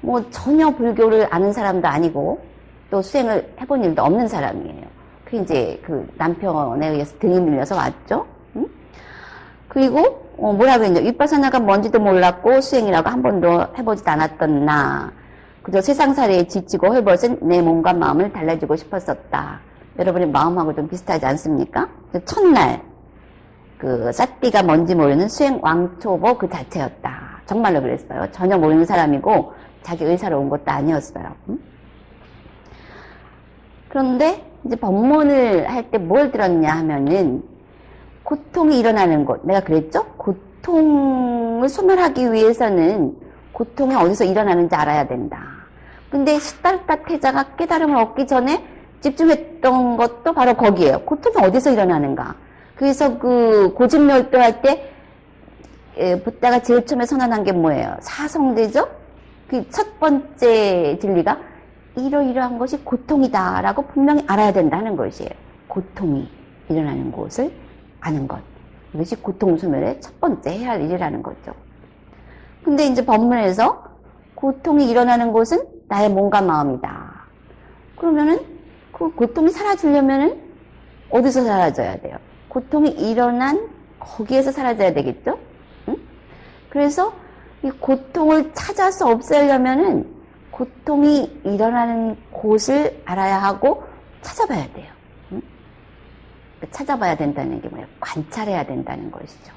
뭐 전혀 불교를 아는 사람도 아니고 또 수행을 해본 일도 없는 사람이에요. 그 이제 그 남편에 의해서 등이 밀려서 왔죠. 응? 그리고 뭐라 그랬냐. 윗바사나가 뭔지도 몰랐고 수행이라고 한 번도 해보지도 않았던 나. 그저 세상살이에 지치고 헐벗은 내 몸과 마음을 달래주고 싶었었다. 여러분의 마음하고 좀 비슷하지 않습니까? 첫날 그 삿띠가 뭔지 모르는 수행 왕초보 그 자체였다. 정말로 그랬어요. 전혀 모르는 사람이고 자기 의사로 온 것도 아니었어요. 그런데 이제 법문을 할 때 뭘 들었냐 하면은 고통이 일어나는 곳. 내가 그랬죠? 고통을 소멸하기 위해서는 고통이 어디서 일어나는지 알아야 된다. 근데 시달다 태자가 깨달음을 얻기 전에 집중했던 것도 바로 거기에요. 고통이 어디서 일어나는가. 그래서 그 고집멸도할 때 붓다가 제일 처음에 선언한 게 뭐예요? 사성제죠? 그 첫 번째 진리가 이러이러한 것이 고통이다라고 분명히 알아야 된다는 것이에요. 고통이 일어나는 곳을 아는 것. 이것이 고통 소멸의 첫 번째 해야 할 일이라는 거죠. 근데 이제 법문에서 고통이 일어나는 곳은 나의 몸과 마음이다. 그러면은 그 고통이 사라지려면은 어디서 사라져야 돼요? 고통이 일어난 거기에서 사라져야 되겠죠? 응? 그래서 이 고통을 찾아서 없애려면은 고통이 일어나는 곳을 알아야 하고 찾아봐야 돼요. 응? 찾아봐야 된다는 게 뭐예요? 관찰해야 된다는 것이죠.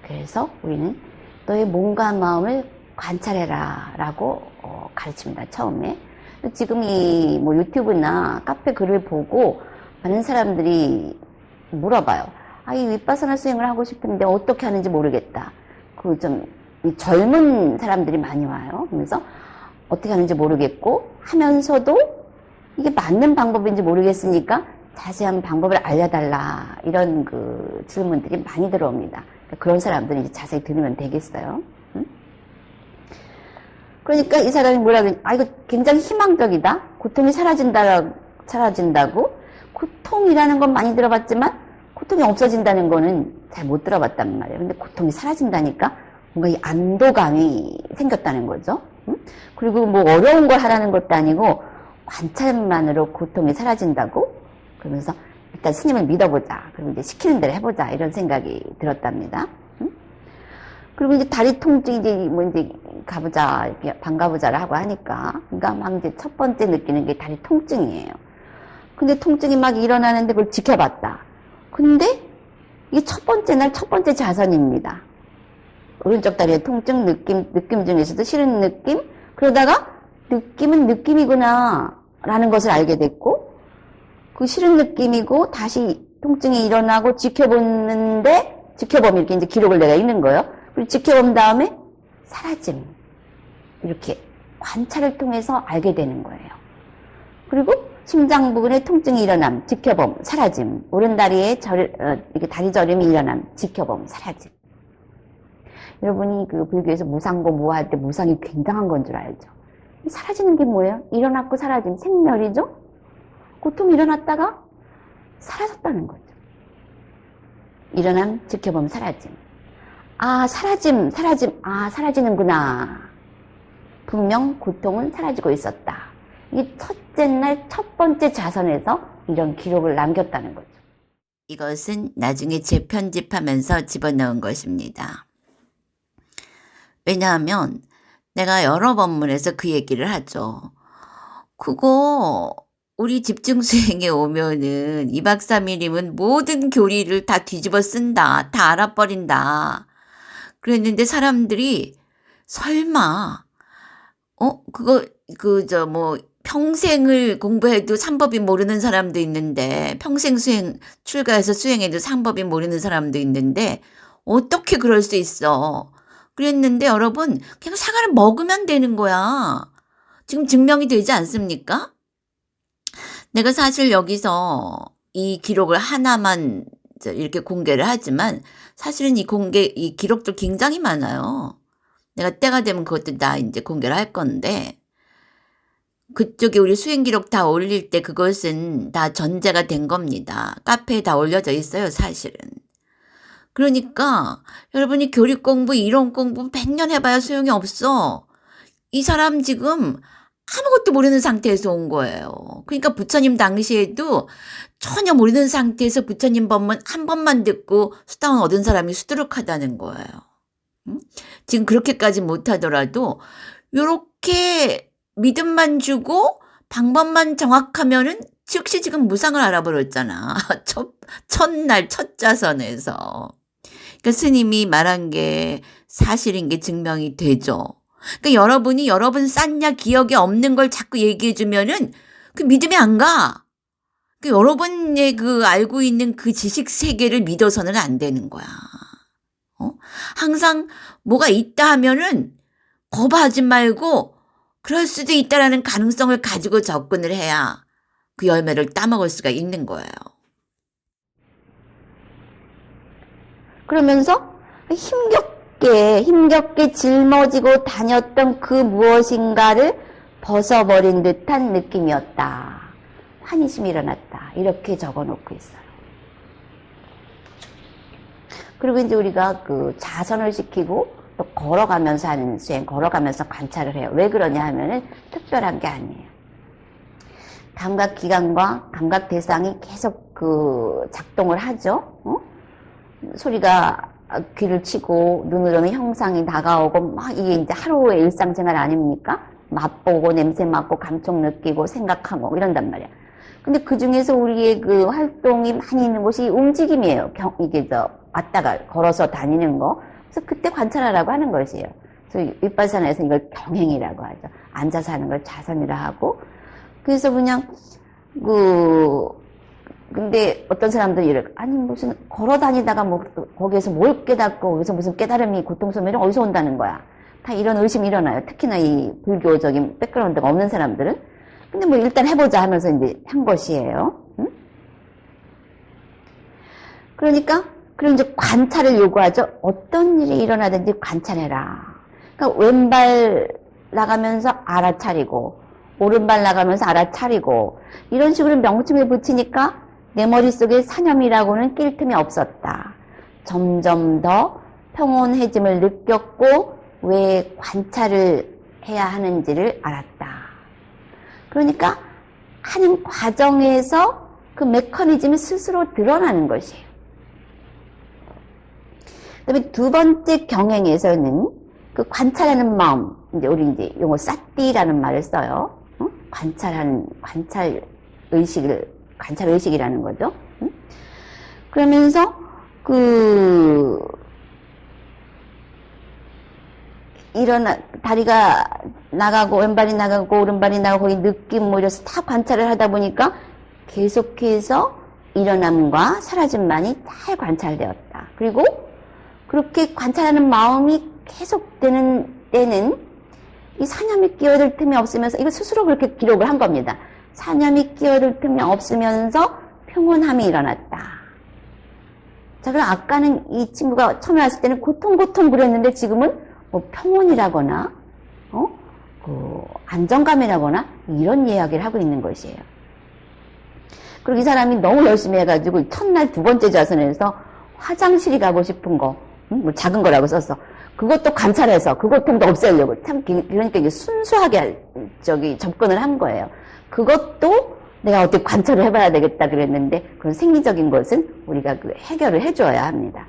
그래서 우리는 너의 몸과 마음을 관찰해라 라고 가르칩니다. 처음에. 지금 이 뭐 유튜브나 카페 글을 보고 많은 사람들이 물어봐요. 이 윗바사나 수행을 하고 싶은데 어떻게 하는지 모르겠다. 그 좀 젊은 사람들이 많이 와요. 그래서 어떻게 하는지 모르겠고 하면서도 이게 맞는 방법인지 모르겠으니까 자세한 방법을 알려달라. 이런 그 질문들이 많이 들어옵니다. 그런 사람들은 이제 자세히 들으면 되겠어요. 응? 그러니까 이 사람이 뭐라 그러냐. 이거 굉장히 희망적이다. 고통이 사라진다고. 고통이라는 건 많이 들어봤지만 고통이 없어진다는 거는 잘 못 들어봤단 말이에요. 근데 고통이 사라진다니까 뭔가 이 안도감이 생겼다는 거죠. 응? 그리고 뭐 어려운 걸 하라는 것도 아니고 관찰만으로 고통이 사라진다고? 그러면서 일단 스님을 믿어보자. 그리고 이제 시키는 대로 해보자. 이런 생각이 들었답니다. 응? 그리고 이제 다리 통증 이제 가보자. 이렇게 반가보자를 하고 하니까. 그러니까 막 이제 첫 번째 느끼는 게 다리 통증이에요. 근데 통증이 막 일어나는데 그걸 지켜봤다. 근데 이게 첫 번째 날 첫 번째 자선입니다. 오른쪽 다리의 통증 느낌 중에서도 싫은 느낌? 그러다가 느낌은 느낌이구나 라는 것을 알게 됐고 그 싫은 느낌이고 다시 통증이 일어나고 지켜보면 이렇게 이제 기록을 내가 읽는 거예요. 그리고 지켜본 다음에 사라짐. 이렇게 관찰을 통해서 알게 되는 거예요. 그리고 심장 부근에 통증이 일어남, 지켜봄, 사라짐. 오른다리에 이렇게 다리 저림이 일어남, 지켜봄, 사라짐. 여러분이 그 불교에서 무상고 무화할 때 무상이 굉장한 건 줄 알죠? 사라지는 게 뭐예요? 일어났고 사라짐, 생멸이죠? 고통이 일어났다가 사라졌다는 거죠. 일어남, 지켜봄, 사라짐. 사라짐, 사라지는구나. 분명 고통은 사라지고 있었다. 이게 첫째 날 첫 번째 자선에서 이런 기록을 남겼다는 거죠. 이것은 나중에 재편집하면서 집어넣은 것입니다. 왜냐하면 내가 여러 법문에서 그 얘기를 하죠. 그거 우리 집중수행에 오면은 2박 3일이면 모든 교리를 다 뒤집어 쓴다. 다 알아버린다. 그랬는데 사람들이 설마 평생을 공부해도 삼법이 모르는 사람도 있는데 평생 출가해서 수행해도 삼법이 모르는 사람도 있는데 어떻게 그럴 수 있어. 그랬는데 여러분 그냥 사과를 먹으면 되는 거야. 지금 증명이 되지 않습니까? 내가 사실 여기서 이 기록을 하나만 이렇게 공개를 하지만 사실은 이 기록도 굉장히 많아요. 내가 때가 되면 그것도 다 이제 공개를 할 건데 그쪽에 우리 수행 기록 다 올릴 때 그것은 다 전제가 된 겁니다. 카페에 다 올려져 있어요, 사실은. 그러니까 여러분이 교리 공부, 이론 공부 100년 해봐야 소용이 없어. 이 사람 지금 아무것도 모르는 상태에서 온 거예요. 그러니까 부처님 당시에도 전혀 모르는 상태에서 부처님 법문 한 번만 듣고 수다원 얻은 사람이 수두룩하다는 거예요. 지금 그렇게까지 못하더라도 요렇게 믿음만 주고 방법만 정확하면은 즉시 지금 무상을 알아버렸잖아. 첫날 첫 자선에서. 그러니까 스님이 말한 게 사실인 게 증명이 되죠. 그러니까 여러분이 여러분 쌌냐 기억이 없는 걸 자꾸 얘기해 주면은 그 믿음이 안 가. 그 여러분의 그 알고 있는 그 지식 세계를 믿어서는 안 되는 거야. 항상 뭐가 있다 하면은 거부하지 말고 그럴 수도 있다라는 가능성을 가지고 접근을 해야 그 열매를 따먹을 수가 있는 거예요. 그러면서 힘겹게 짊어지고 다녔던 그 무엇인가를 벗어버린 듯한 느낌이었다. 환희심이 일어났다. 이렇게 적어놓고 있어요. 그리고 이제 우리가 그 자선을 시키고 또 걸어가면서 하는 수행, 걸어가면서 관찰을 해요. 왜 그러냐 하면은 특별한 게 아니에요. 감각기관과 감각 대상이 계속 그 작동을 하죠. 소리가 귀를 치고 눈으로는 형상이 다가오고 막 이게 이제 하루의 일상생활 아닙니까? 맛보고 냄새 맡고 감촉 느끼고 생각하고 이런단 말이야. 근데 그 중에서 우리의 그 활동이 많이 있는 곳이 움직임이에요. 이게 왔다가 걸어서 다니는 거. 그래서 그때 관찰하라고 하는 것이에요. 그래서 윗발산에서 이걸 경행이라고 하죠. 앉아서 하는 걸 자선이라 하고. 그래서 그냥 근데 어떤 사람들이 이래, 아니 무슨 걸어 다니다가 뭐 거기에서 뭘 깨닫고 거기서 무슨 깨달음이 고통스러움이 어디서 온다는 거야. 다 이런 의심이 일어나요. 특히나 이 불교적인 백그라운드가 없는 사람들은. 근데 뭐 일단 해보자 하면서 이제 한 것이에요. 응? 그러니까 그리고 이제 관찰을 요구하죠. 어떤 일이 일어나든지 관찰해라. 그러니까 왼발 나가면서 알아차리고 오른발 나가면서 알아차리고 이런 식으로 명칭을 붙이니까 내 머릿속에 사념이라고는 낄 틈이 없었다. 점점 더 평온해짐을 느꼈고 왜 관찰을 해야 하는지를 알았다. 그러니까 하는 과정에서 그 메커니즘이 스스로 드러나는 것이에요. 그다음에 두 번째 경행에서는 그 관찰하는 마음, 이제 우리 이제 용어 사띠라는 말을 써요. 관찰 의식이라는 거죠. 그러면서 다리가 나가고 왼발이 나가고 오른발이 나가고 거기 느낌 뭐 이래서 다 관찰을 하다 보니까 계속해서 일어남과 사라짐만이 잘 관찰되었다. 그리고 그렇게 관찰하는 마음이 계속되는 때는 이 사념이 끼어들 틈이 없으면서 이거 스스로 그렇게 기록을 한 겁니다. 사념이 끼어들 틈이 없으면서 평온함이 일어났다. 자, 그럼 아까는 이 친구가 처음에 왔을 때는 고통 그랬는데 지금은 뭐 평온이라거나 안정감이라거나 이런 이야기를 하고 있는 것이에요. 그리고 이 사람이 너무 열심히 해가지고 첫날 두 번째 자선에서 화장실이 가고 싶은 거, 뭐 작은 거라고 썼어. 그것도 관찰해서 그 고통도 없애려고 참 그러니까 이게 순수하게 접근을 한 거예요. 그것도 내가 어떻게 관찰을 해봐야 되겠다 그랬는데 그런 생리적인 것은 우리가 그 해결을 해줘야 합니다.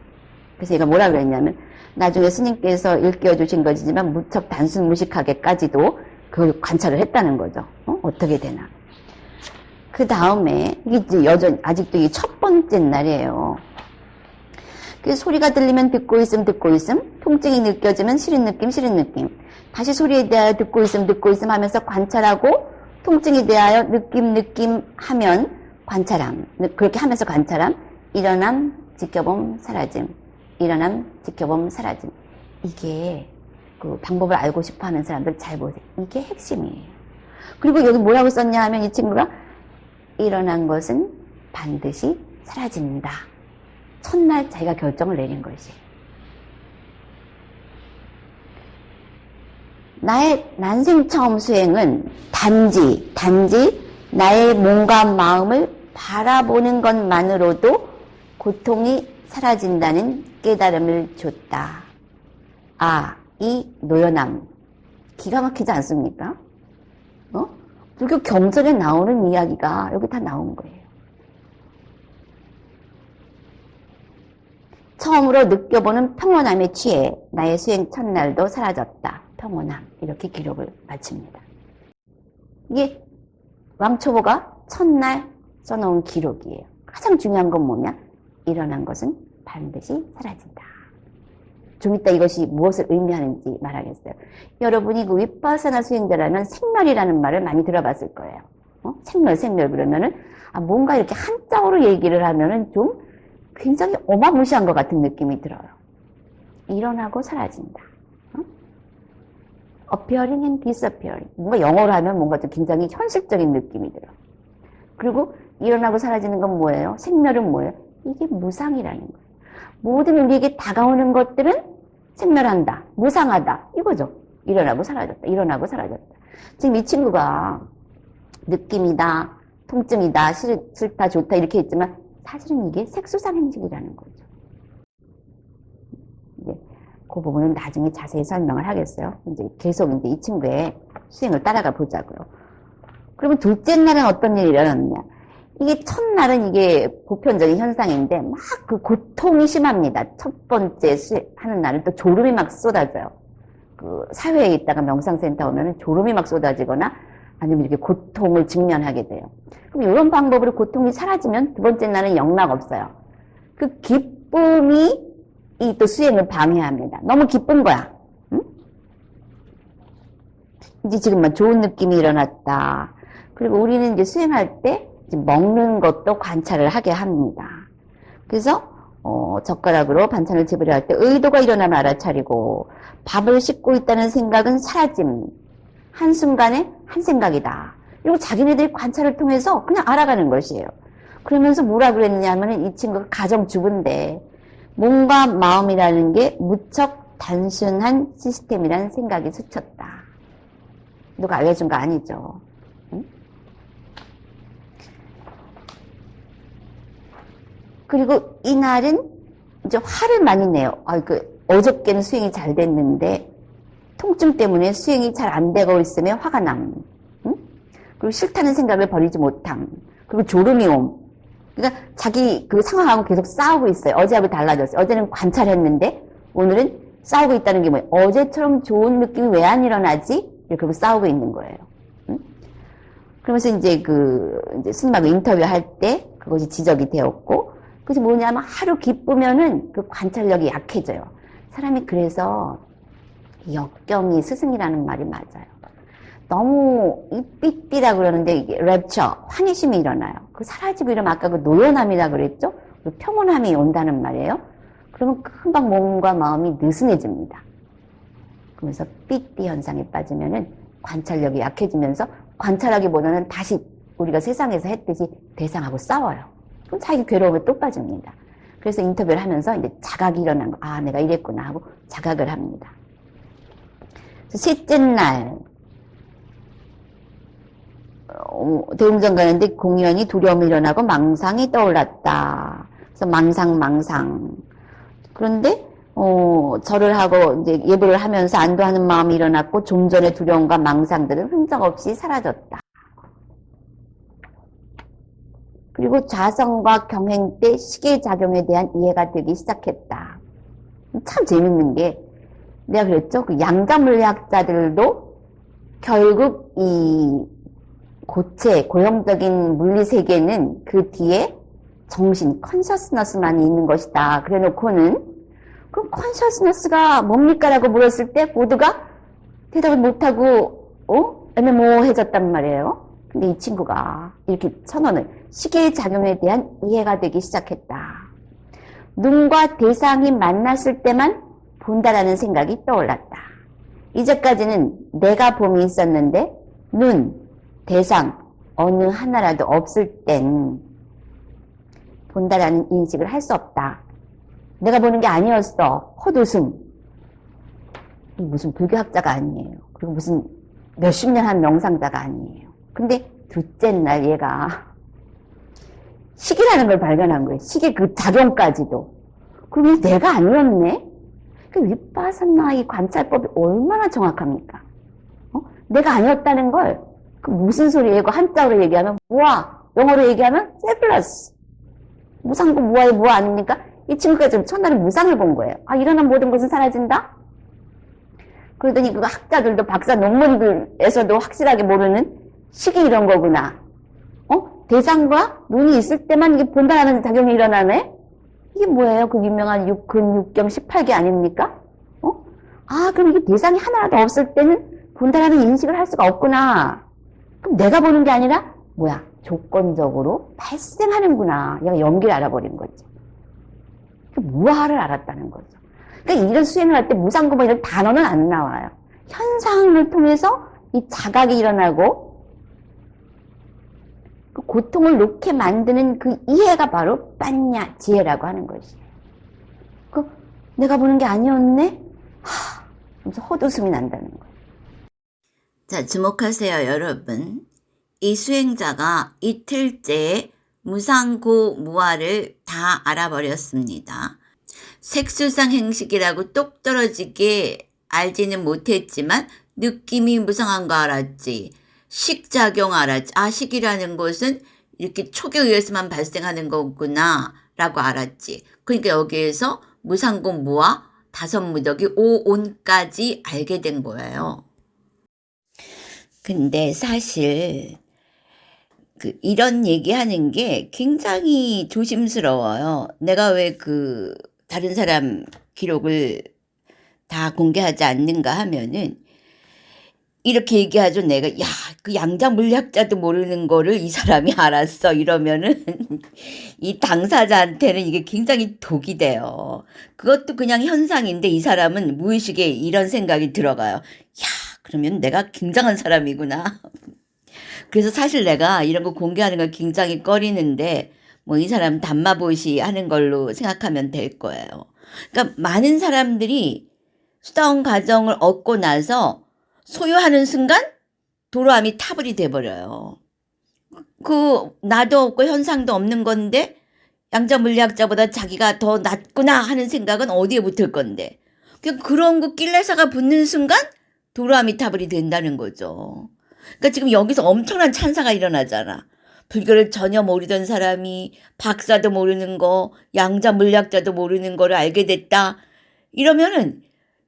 그래서 얘가 뭐라 그랬냐면 나중에 스님께서 일깨워 주신 것이지만 무척 단순 무식하게까지도 그 관찰을 했다는 거죠. 어떻게 되나. 그 다음에 이게 여전히 아직도 이 첫 번째 날이에요. 그 소리가 들리면 듣고 있음 통증이 느껴지면 싫은 느낌 다시 소리에 대하여 듣고 있음 하면서 관찰하고 통증에 대하여 느낌 하면 관찰함 그렇게 하면서 관찰함 일어남 지켜봄 사라짐 일어남 지켜봄 사라짐 이게 그 방법을 알고 싶어 하는 사람들 잘 보세요. 이게 핵심이에요. 그리고 여기 뭐라고 썼냐 하면 이 친구가 일어난 것은 반드시 사라진다. 첫날 자기가 결정을 내린 것이. 나의 난생 처음 수행은 단지 나의 몸과 마음을 바라보는 것만으로도 고통이 사라진다는 깨달음을 줬다. 아, 이 노연함 기가 막히지 않습니까? 불교 경전에 나오는 이야기가 여기 다 나온 거예요. 처음으로 느껴보는 평온함에 취해 나의 수행 첫날도 사라졌다. 평온함. 이렇게 기록을 마칩니다. 이게 왕초보가 첫날 써놓은 기록이에요. 가장 중요한 건 뭐냐? 일어난 것은 반드시 사라진다. 좀 이따 이것이 무엇을 의미하는지 말하겠어요. 여러분이 그 윗바사나 수행자라면 생멸이라는 말을 많이 들어봤을 거예요. 생멸 그러면은 뭔가 이렇게 한자어로 얘기를 하면은 좀 굉장히 어마무시한 것 같은 느낌이 들어요. 일어나고 사라진다. appearing and disappearing. 뭔가 영어로 하면 뭔가 좀 굉장히 현실적인 느낌이 들어요. 그리고 일어나고 사라지는 건 뭐예요? 생멸은 뭐예요? 이게 무상이라는 거예요. 모든 우리에게 다가오는 것들은 생멸한다, 무상하다, 이거죠. 일어나고 사라졌다, 일어나고 사라졌다. 지금 이 친구가 느낌이다, 통증이다, 싫다, 좋다 이렇게 했지만 사실은 이게 색수상행식이라는 거죠. 그 부분은 나중에 자세히 설명을 하겠어요. 이제 계속 이제 이 친구의 수행을 따라가 보자고요. 그러면 둘째 날은 어떤 일이 일어났냐? 이게 첫날은 이게 보편적인 현상인데 막 그 고통이 심합니다. 첫 번째 하는 날은 또 졸음이 막 쏟아져요. 그 사회에 있다가 명상센터 오면은 졸음이 막 쏟아지거나 아니면 이렇게 고통을 직면하게 돼요. 그럼 이런 방법으로 고통이 사라지면 두 번째 날은 영락 없어요. 그 기쁨이 이 또 수행을 방해합니다. 너무 기쁜 거야. 응? 이제 지금 막 좋은 느낌이 일어났다. 그리고 우리는 이제 수행할 때 이제 먹는 것도 관찰을 하게 합니다. 그래서 젓가락으로 반찬을 집으려 할 때 의도가 일어나면 알아차리고 밥을 씻고 있다는 생각은 사라짐. 한순간에 한 생각이다. 이거 자기네들이 관찰을 통해서 그냥 알아가는 것이에요. 그러면서 뭐라 그랬느냐 하면 이 친구가 가정주부인데 몸과 마음이라는 게 무척 단순한 시스템이라는 생각이 스쳤다. 누가 알려준 거 아니죠. 응? 그리고 이날은 이제 화를 많이 내요. 어저께는 수행이 잘 됐는데 통증 때문에 수행이 잘 안 되고 있으면 화가 남. 응? 그리고 싫다는 생각을 버리지 못함. 그리고 졸음이 옴. 그러니까 자기 그 상황하고 계속 싸우고 있어요. 어제하고 달라졌어요. 어제는 관찰했는데 오늘은 싸우고 있다는 게 뭐예요? 어제처럼 좋은 느낌이 왜 안 일어나지? 이렇게 싸우고 있는 거예요. 응? 그러면서 이제 이제 스님하고 인터뷰할 때 그것이 지적이 되었고, 그것이 뭐냐면 하루 기쁘면은 그 관찰력이 약해져요. 사람이 그래서 역경이 스승이라는 말이 맞아요. 너무 삐삐라 그러는데 이게 랩처, 환희심이 일어나요. 그 사라지고 이러면 아까 그 노연함이라 그랬죠? 그 평온함이 온다는 말이에요. 그러면 금방 몸과 마음이 느슨해집니다. 그러면서 삐삐 현상에 빠지면은 관찰력이 약해지면서 관찰하기보다는 다시 우리가 세상에서 했듯이 대상하고 싸워요. 그럼 자기 괴로움에 또 빠집니다. 그래서 인터뷰를 하면서 이제 자각이 일어난 거, 내가 이랬구나 하고 자각을 합니다. 셋째 날, 대웅전 가는데 공연히 두려움이 일어나고 망상이 떠올랐다. 그래서 망상. 그런데, 절을 하고 이제 예불을 하면서 안도하는 마음이 일어났고 좀 전의 두려움과 망상들은 흔적 없이 사라졌다. 그리고 좌성과 경행 때 시계작용에 대한 이해가 되기 시작했다. 참 재밌는 게, 내가 그랬죠? 그 양자물리학자들도 결국 이 고체, 고형적인 물리세계는 그 뒤에 정신, 컨셔스너스만이 있는 것이다. 그래 놓고는, 그럼 컨셔스너스가 뭡니까? 라고 물었을 때 모두가 대답을 못하고, 애매모호해졌단 말이에요. 근데 이 친구가 이렇게 선언을, 시계의 작용에 대한 이해가 되기 시작했다. 눈과 대상이 만났을 때만 본다라는 생각이 떠올랐다. 이제까지는 내가 봄이 있었는데 눈, 대상 어느 하나라도 없을 땐 본다라는 인식을 할 수 없다. 내가 보는 게 아니었어. 헛웃음. 무슨 불교학자가 아니에요. 그리고 무슨 몇십 년 한 명상자가 아니에요. 근데 둘째 날 얘가 시계라는 걸 발견한 거예요. 시계 그 작용까지도. 그러면 내가 아니었네? 그 윗바사나 이 관찰법이 얼마나 정확합니까? 내가 아니었다는 걸 그 무슨 소리예요? 그 한자어로 얘기하면 무아, 영어로 얘기하면 selfless. 무상고 무아의 무아 아닙니까? 이 친구가 지금 첫날에 무상을 본 거예요. 아, 일어난 모든 것은 사라진다? 그러더니 그 학자들도 박사 논문들에서도 확실하게 모르는 식이 이런 거구나. 대상과 눈이 있을 때만 이게 본다라는 작용이 일어나네? 이게 뭐예요? 그 유명한 육근, 육경, 18개 아닙니까? 아, 그럼 이게 대상이 하나라도 없을 때는 본다라는 인식을 할 수가 없구나. 그럼 내가 보는 게 아니라, 뭐야, 조건적으로 발생하는구나. 얘가 연기를 알아버린 거죠. 무아를 알았다는 거죠. 그러니까 이런 수행을 할 때 무상고뭐 이런 단어는 안 나와요. 현상을 통해서 이 자각이 일어나고, 그 고통을 놓게 만드는 그 이해가 바로 빠냐, 지혜라고 하는 것이에요. 내가 보는 게 아니었네? 하면서 헛웃음이 난다는 거예요. 자, 주목하세요, 여러분. 이 수행자가 이틀째에 무상고 무아를 다 알아버렸습니다. 색수상 행식이라고 똑 떨어지게 알지는 못했지만 느낌이 무상한 거 알았지. 식작용 알았지. 아, 식이라는 것은 이렇게 촉에 의해서만 발생하는 거구나 라고 알았지. 그러니까 여기에서 무상고 무아, 다섯 무더기 오온까지 알게 된 거예요. 근데 사실 이런 얘기하는 게 굉장히 조심스러워요. 내가 왜 다른 사람 기록을 다 공개하지 않는가 하면은 이렇게 얘기하죠. 내가 그 양자 물리학자도 모르는 거를 이 사람이 알았어 이러면은 이 당사자한테는 이게 굉장히 독이 돼요. 그것도 그냥 현상인데 이 사람은 무의식에 이런 생각이 들어가요. 그러면 내가 굉장한 사람이구나. 그래서 사실 내가 이런 거 공개하는 걸 굉장히 꺼리는데 뭐 이 사람 담마보시 하는 걸로 생각하면 될 거예요. 그러니까 많은 사람들이 수다원 과정을 얻고 나서 소유하는 순간 도로함이 타불이 돼버려요. 나도 없고 현상도 없는 건데 양자 물리학자보다 자기가 더 낫구나 하는 생각은 어디에 붙을 건데 그런 거 낄레사가 붙는 순간 도로함이 타불이 된다는 거죠. 그러니까 지금 여기서 엄청난 찬사가 일어나잖아. 불교를 전혀 모르던 사람이 박사도 모르는 거, 양자 물리학자도 모르는 거를 알게 됐다. 이러면은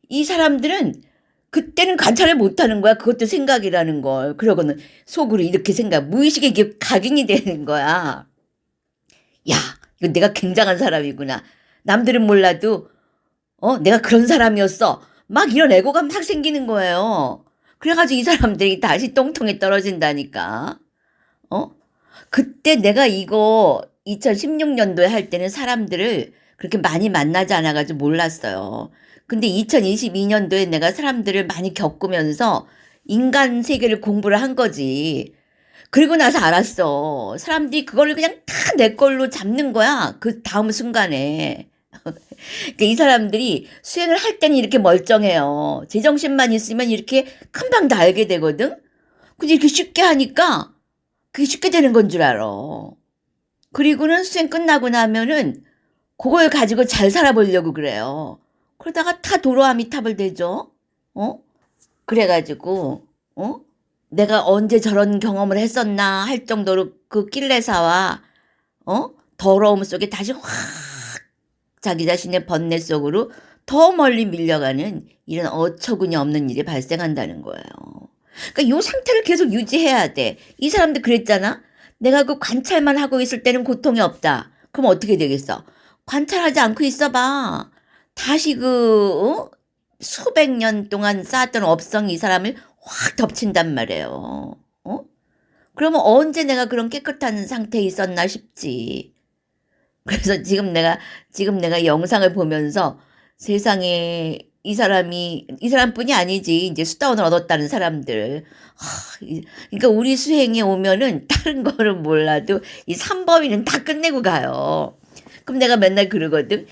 이 사람들은 그때는 관찰을 못하는 거야. 그것도 생각이라는 걸. 그러고는 속으로 이렇게 무의식에 이게 각인이 되는 거야. 이거 내가 굉장한 사람이구나. 남들은 몰라도 내가 그런 사람이었어. 막 이런 에고가 막 생기는 거예요. 그래가지고 이 사람들이 다시 똥통에 떨어진다니까. 그때 내가 이거 2016년도에 할 때는 사람들을 그렇게 많이 만나지 않아가지고 몰랐어요. 근데 2022년도에 내가 사람들을 많이 겪으면서 인간 세계를 공부를 한 거지. 그리고 나서 알았어. 사람들이 그걸 그냥 다 내 걸로 잡는 거야. 그 다음 순간에. 그러니까 이 사람들이 수행을 할 때는 이렇게 멀쩡해요. 제정신만 있으면 이렇게 금방 다 알게 되거든. 근데 이렇게 쉽게 하니까 그게 쉽게 되는 건 줄 알아. 그리고는 수행 끝나고 나면은 그걸 가지고 잘 살아보려고 그래요. 그러다가 다 도로함이 탑을 되죠. 그래가지고 내가 언제 저런 경험을 했었나 할 정도로 그 낄레사와 더러움 속에 다시 확 자기 자신의 번뇌 속으로 더 멀리 밀려가는 이런 어처구니 없는 일이 발생한다는 거예요. 그러니까 이 상태를 계속 유지해야 돼. 이 사람도 그랬잖아. 내가 그 관찰만 하고 있을 때는 고통이 없다. 그럼 어떻게 되겠어? 관찰하지 않고 있어봐. 다시 수백 년 동안 쌓았던 업성이 이 사람을 확 덮친단 말이에요. 그러면 언제 내가 그런 깨끗한 상태에 있었나 싶지. 그래서 지금 내가 영상을 보면서 세상에 이 사람뿐이 아니지. 이제 수다원을 얻었다는 사람들. 그러니까 우리 수행에 오면은 다른 거는 몰라도 이 삼법인은 다 끝내고 가요. 그럼 내가 맨날 그러거든.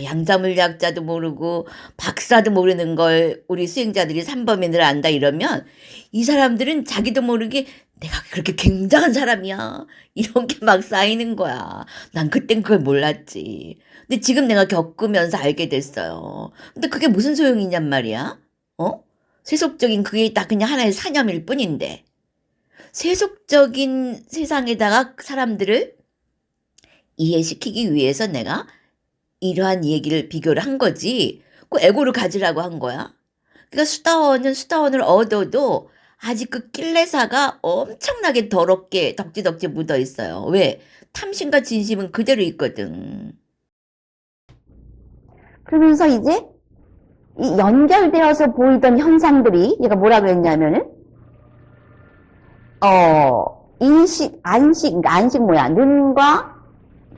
양자물리학자도 모르고 박사도 모르는 걸 우리 수행자들이 삼법인을 안다 이러면 이 사람들은 자기도 모르게 내가 그렇게 굉장한 사람이야. 이런 게 막 쌓이는 거야. 난 그땐 그걸 몰랐지. 근데 지금 내가 겪으면서 알게 됐어요. 근데 그게 무슨 소용이냔 말이야? 세속적인 그게 딱 그냥 하나의 사념일 뿐인데. 세속적인 세상에다가 사람들을 이해시키기 위해서 내가 이러한 얘기를 비교를 한 거지. 그 에고를 가지라고 한 거야. 그러니까 수다원은 수다원을 얻어도 아직 그 낄레사가 엄청나게 더럽게 덕지덕지 묻어 있어요. 왜? 탐심과 진심은 그대로 있거든. 그러면서 이제 이 연결되어서 보이던 현상들이 얘가 뭐라 그랬냐면은 안식 뭐야? 눈과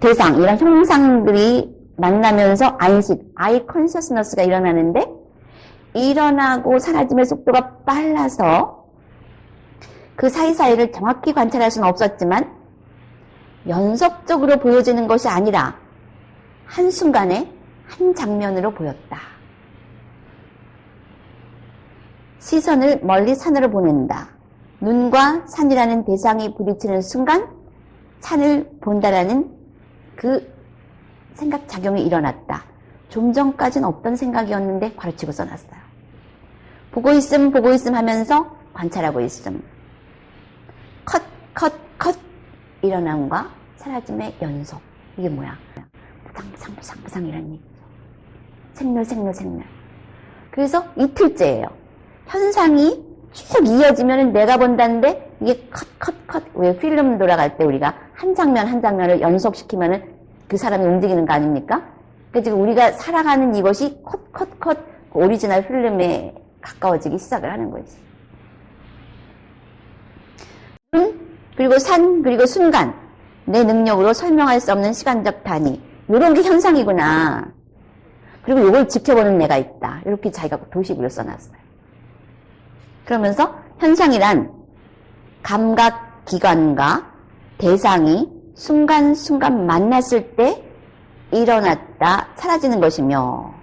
대상 이런 형상들이 만나면서 아이 컨셔스너스가 일어나는데 일어나고 사라짐의 속도가 빨라서 그 사이사이를 정확히 관찰할 수는 없었지만 연속적으로 보여지는 것이 아니라 한순간에 한 장면으로 보였다. 시선을 멀리 산으로 보낸다. 눈과 산이라는 대상이 부딪히는 순간 산을 본다라는 그 생각작용이 일어났다. 좀 전까지는 없던 생각이었는데 가르치고 써놨어요. 보고 있음 하면서 관찰하고 있음. 컷 일어남과 사라짐의 연속. 이게 뭐야? 부상 이런 얘기죠. 생멸. 그래서 이틀째예요. 현상이 쭉 이어지면 내가 본다는데 이게 컷. 왜 필름 돌아갈 때 우리가 한 장면을 연속시키면은 그 사람이 움직이는 거 아닙니까? 그러니까 지금 우리가 살아가는 이것이 컷 오리지널 필름에 가까워지기 시작을 하는 거지. 그리고 산, 그리고 순간. 내 능력으로 설명할 수 없는 시간적 단위. 이런 게 현상이구나. 그리고 이걸 지켜보는 내가 있다. 이렇게 자기가 도식으로 써놨어요. 그러면서 현상이란 감각기관과 대상이 순간순간 만났을 때 일어났다, 사라지는 것이며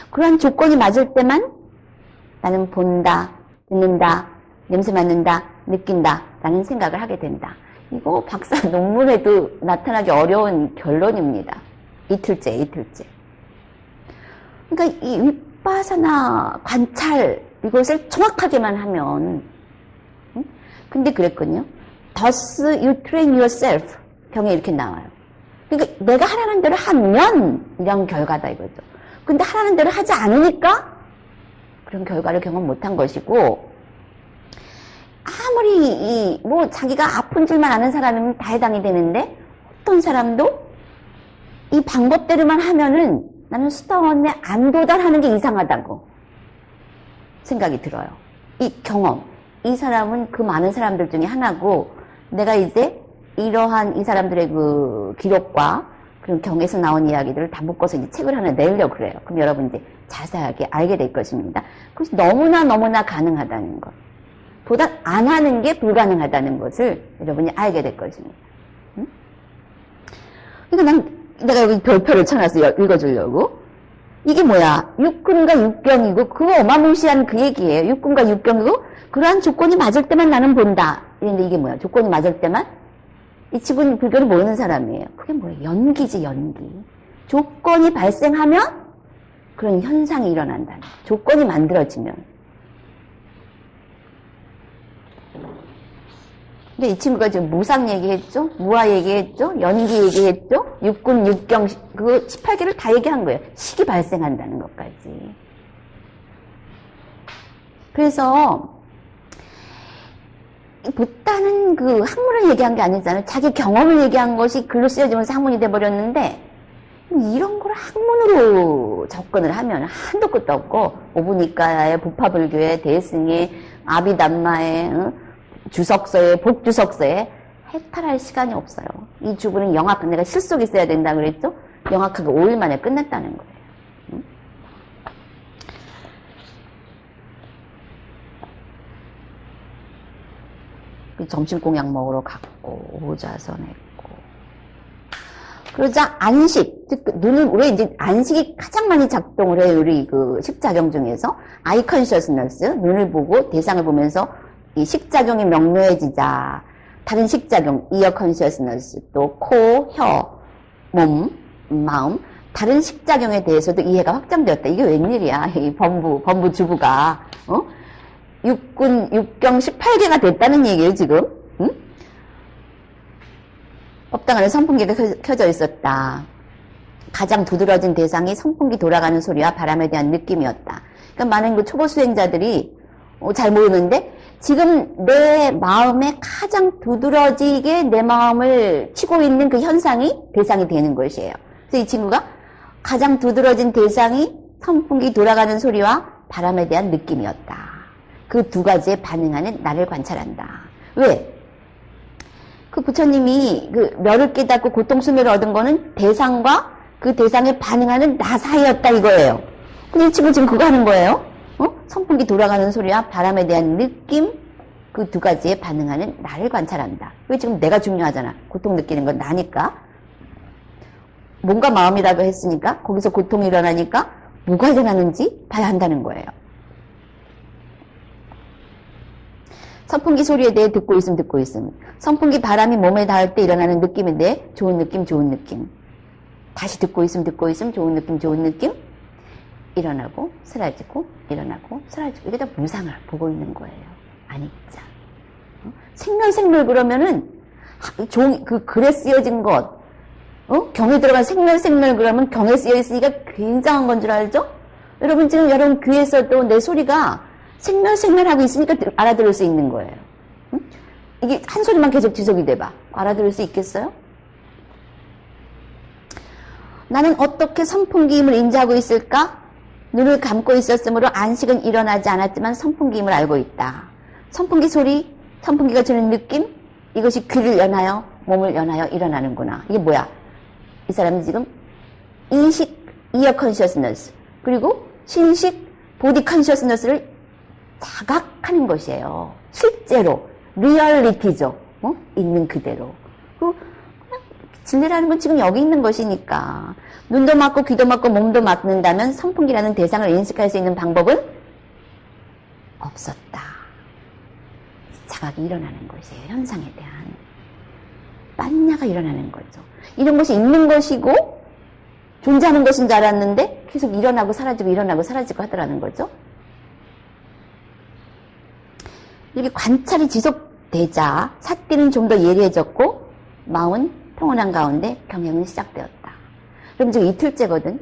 그러한 조건이 맞을 때만 나는 본다, 듣는다, 냄새 맡는다, 느낀다 라는 생각을 하게 된다. 이거 박사 논문에도 나타나기 어려운 결론입니다. 이틀째. 그러니까 이 윗바사나 관찰 이것을 정확하게만 하면 근데 그랬거든요. Thus you train yourself 경에 이렇게 나와요. 그러니까 내가 하라는 대로 하면 이런 결과다 이거죠. 근데 하라는 대로 하지 않으니까 그런 결과를 경험 못한 것이고 아무리 자기가 아픈 줄만 아는 사람이면 다 해당이 되는데 어떤 사람도 이 방법대로만 하면은 나는 수다원에 안 도달하는 게 이상하다고 생각이 들어요. 이 경험. 이 사람은 그 많은 사람들 중에 하나고 내가 이제 이러한 이 사람들의 그 기록과 그런 경에서 나온 이야기들을 다 묶어서 이제 책을 하나 내려고 그래요. 그럼 여러분 이제 자세하게 알게 될 것입니다. 그것이 너무나 가능하다는 것. 보다 안 하는 게 불가능하다는 것을 여러분이 알게 될 것입니다. 응? 그러니까 내가 여기 별표를 쳐놨어요. 읽어주려고. 이게 뭐야? 육군과 육경이고 그 어마무시한 그 얘기예요. 육군과 육경이고 그러한 조건이 맞을 때만 나는 본다. 이런데 이게 뭐야? 조건이 맞을 때만? 이 친구는 불교를 모르는 사람이에요. 그게 뭐예요? 연기지, 연기. 조건이 발생하면 그런 현상이 일어난다는 거예요. 조건이 만들어지면. 근데 이 친구가 지금 무상 얘기했죠? 무아 얘기했죠? 연기 얘기했죠? 육군, 육경, 그 18개를 다 얘기한 거예요. 식이 발생한다는 것까지. 그래서 못다는 그 학문을 얘기한 게 아니잖아요. 자기 경험을 얘기한 것이 글로 쓰여지면서 학문이 돼버렸는데 이런 걸 학문으로 접근을 하면 한도 끝도 없고 오부니까의 부파불교의 대승의 아비담마의 주석서의 복주석서에 해탈할 시간이 없어요. 이 주부는 영악한 내가 실속이 있어야 된다 그랬죠? 영악하게 5일 만에 끝냈다는 거예요. 점심공약 먹으러 갔고 오자선 했고 그러자 안식 즉 눈은 왜 이제 안식이 가장 많이 작동을 해요. 우리 그 식작용 중에서 아이 컨셔스너스 눈을 보고 대상을 보면서 이 식작용이 명료해지자 다른 식작용 이어 컨셔스너스 또 코, 혀, 몸, 마음 다른 식작용에 대해서도 이해가 확장되었다. 이게 웬일이야. 이 범부 주부가 육군, 육경 18개가 됐다는 얘기예요, 지금. 법당 안에 선풍기가 켜져 있었다. 가장 두드러진 대상이 선풍기 돌아가는 소리와 바람에 대한 느낌이었다. 그러니까 많은 그 초보 수행자들이 잘 모르는데 지금 내 마음에 가장 두드러지게 내 마음을 치고 있는 그 현상이 대상이 되는 것이에요. 그래서 이 친구가 가장 두드러진 대상이 선풍기 돌아가는 소리와 바람에 대한 느낌이었다. 그 두 가지에 반응하는 나를 관찰한다. 왜? 그 부처님이 그 멸을 깨닫고 고통수멸을 얻은 거는 대상과 그 대상에 반응하는 나 사이였다 이거예요. 근데 이 친구 지금 그거 하는 거예요. 선풍기 돌아가는 소리와 바람에 대한 느낌, 그 두 가지에 반응하는 나를 관찰한다. 왜 지금 내가 중요하잖아. 고통 느끼는 건 나니까. 몸과 마음이라고 했으니까 거기서 고통이 일어나니까 뭐가 일어나는지 봐야 한다는 거예요. 선풍기 소리에 대해 듣고 있음. 선풍기 바람이 몸에 닿을 때 일어나는 느낌인데 좋은 느낌. 다시 듣고 있음, 좋은 느낌. 일어나고 사라지고 일어나고 사라지고. 이게 다 무상을 보고 있는 거예요. 아니자. 생멸 그러면은 그 글에 쓰여진 것, 경에 들어간 생멸 그러면 경에 쓰여 있으니까 굉장한 건 줄 알죠? 여러분 지금 여러분 귀에서도 내 소리가 생멸하고 있으니까 알아들을 수 있는 거예요. 이게 한 소리만 계속 지속이 돼봐. 알아들을 수 있겠어요? 나는 어떻게 선풍기임을 인지하고 있을까? 눈을 감고 있었으므로 안식은 일어나지 않았지만 선풍기임을 알고 있다. 선풍기 소리, 선풍기가 주는 느낌, 이것이 귀를 여나요? 몸을 여나요? 일어나는구나. 이게 뭐야? 이 사람이 지금 인식, 이어 컨셔스너스, 그리고 신식, 보디 컨셔스너스를 자각하는 것이에요. 실제로 리얼리티죠. 있는 그대로. 그리고 진리라는 건 지금 여기 있는 것이니까 눈도 맞고 귀도 맞고 몸도 맞는다면 선풍기라는 대상을 인식할 수 있는 방법은 없었다. 자각이 일어나는 것이에요. 현상에 대한 만냐가 일어나는 거죠. 이런 것이 있는 것이고 존재하는 것인 줄 알았는데 계속 일어나고 사라지고 하더라는 거죠. 이렇게 관찰이 지속되자 사띠는 좀 더 예리해졌고 마음은 평온한 가운데 경영은 시작되었다. 그럼 지금 이틀째거든.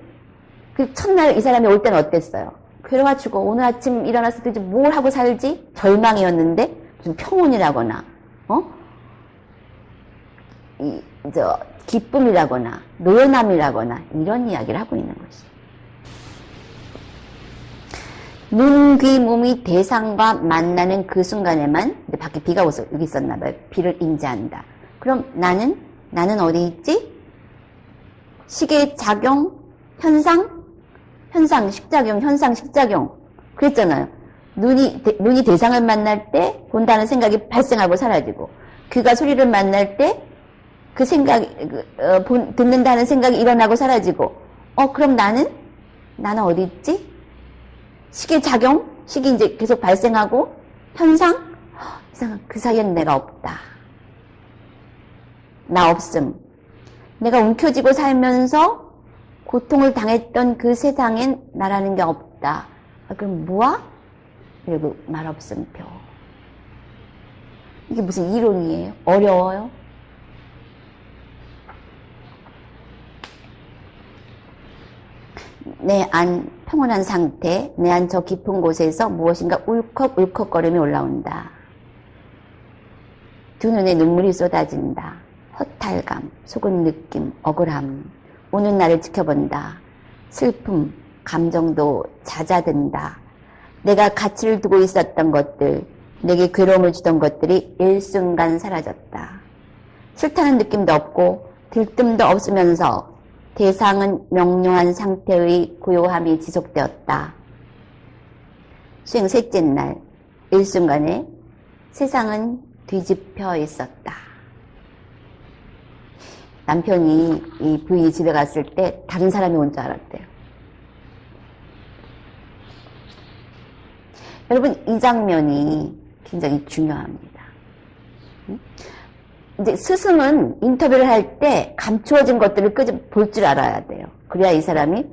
그 첫날 이 사람이 올 때는 어땠어요? 괴로워지고 오늘 아침 일어났을 때 뭘 하고 살지? 절망이었는데 좀 평온이라거나 기쁨이라거나 노연함이라거나 이런 이야기를 하고 있는 것이. 눈, 귀, 몸이 대상과 만나는 그 순간에만 밖에 비가 여기 있었나 봐요. 비를 인지한다. 그럼 나는 어디 있지? 시계 작용, 현상, 식작용, 식작용. 그랬잖아요. 눈이 대상을 만날 때 본다는 생각이 발생하고 사라지고, 귀가 소리를 만날 때 그 생각이, 듣는다는 생각이 일어나고 사라지고, 그럼 나는 어디 있지? 시계 작용, 식이 이제 계속 발생하고, 현상, 이상한 그 사이엔 내가 없다. 나 없음. 내가 움켜쥐고 살면서 고통을 당했던 그 세상엔 나라는 게 없다. 그럼 뭐야? 그리고 말 없음표. 이게 무슨 이론이에요? 어려워요? 내 안 평온한 상태, 내 안 저 깊은 곳에서 무엇인가 울컥울컥거림이 올라온다. 두 눈에 눈물이 쏟아진다. 허탈감, 속은 느낌, 억울함, 오는 나를 지켜본다. 슬픔, 감정도 잦아든다. 내가 가치를 두고 있었던 것들, 내게 괴로움을 주던 것들이 일순간 사라졌다. 싫다는 느낌도 없고 들뜸도 없으면서 대상은 명료한 상태의 고요함이 지속되었다. 수행 셋째 날, 일순간에 세상은 뒤집혀 있었다. 남편이 이 부인이 집에 갔을 때 다른 사람이 온 줄 알았대요. 여러분, 이 장면이 굉장히 중요합니다. 이제 스승은 인터뷰를 할 때 감추어진 것들을 볼 줄 알아야 돼요. 그래야 이 사람이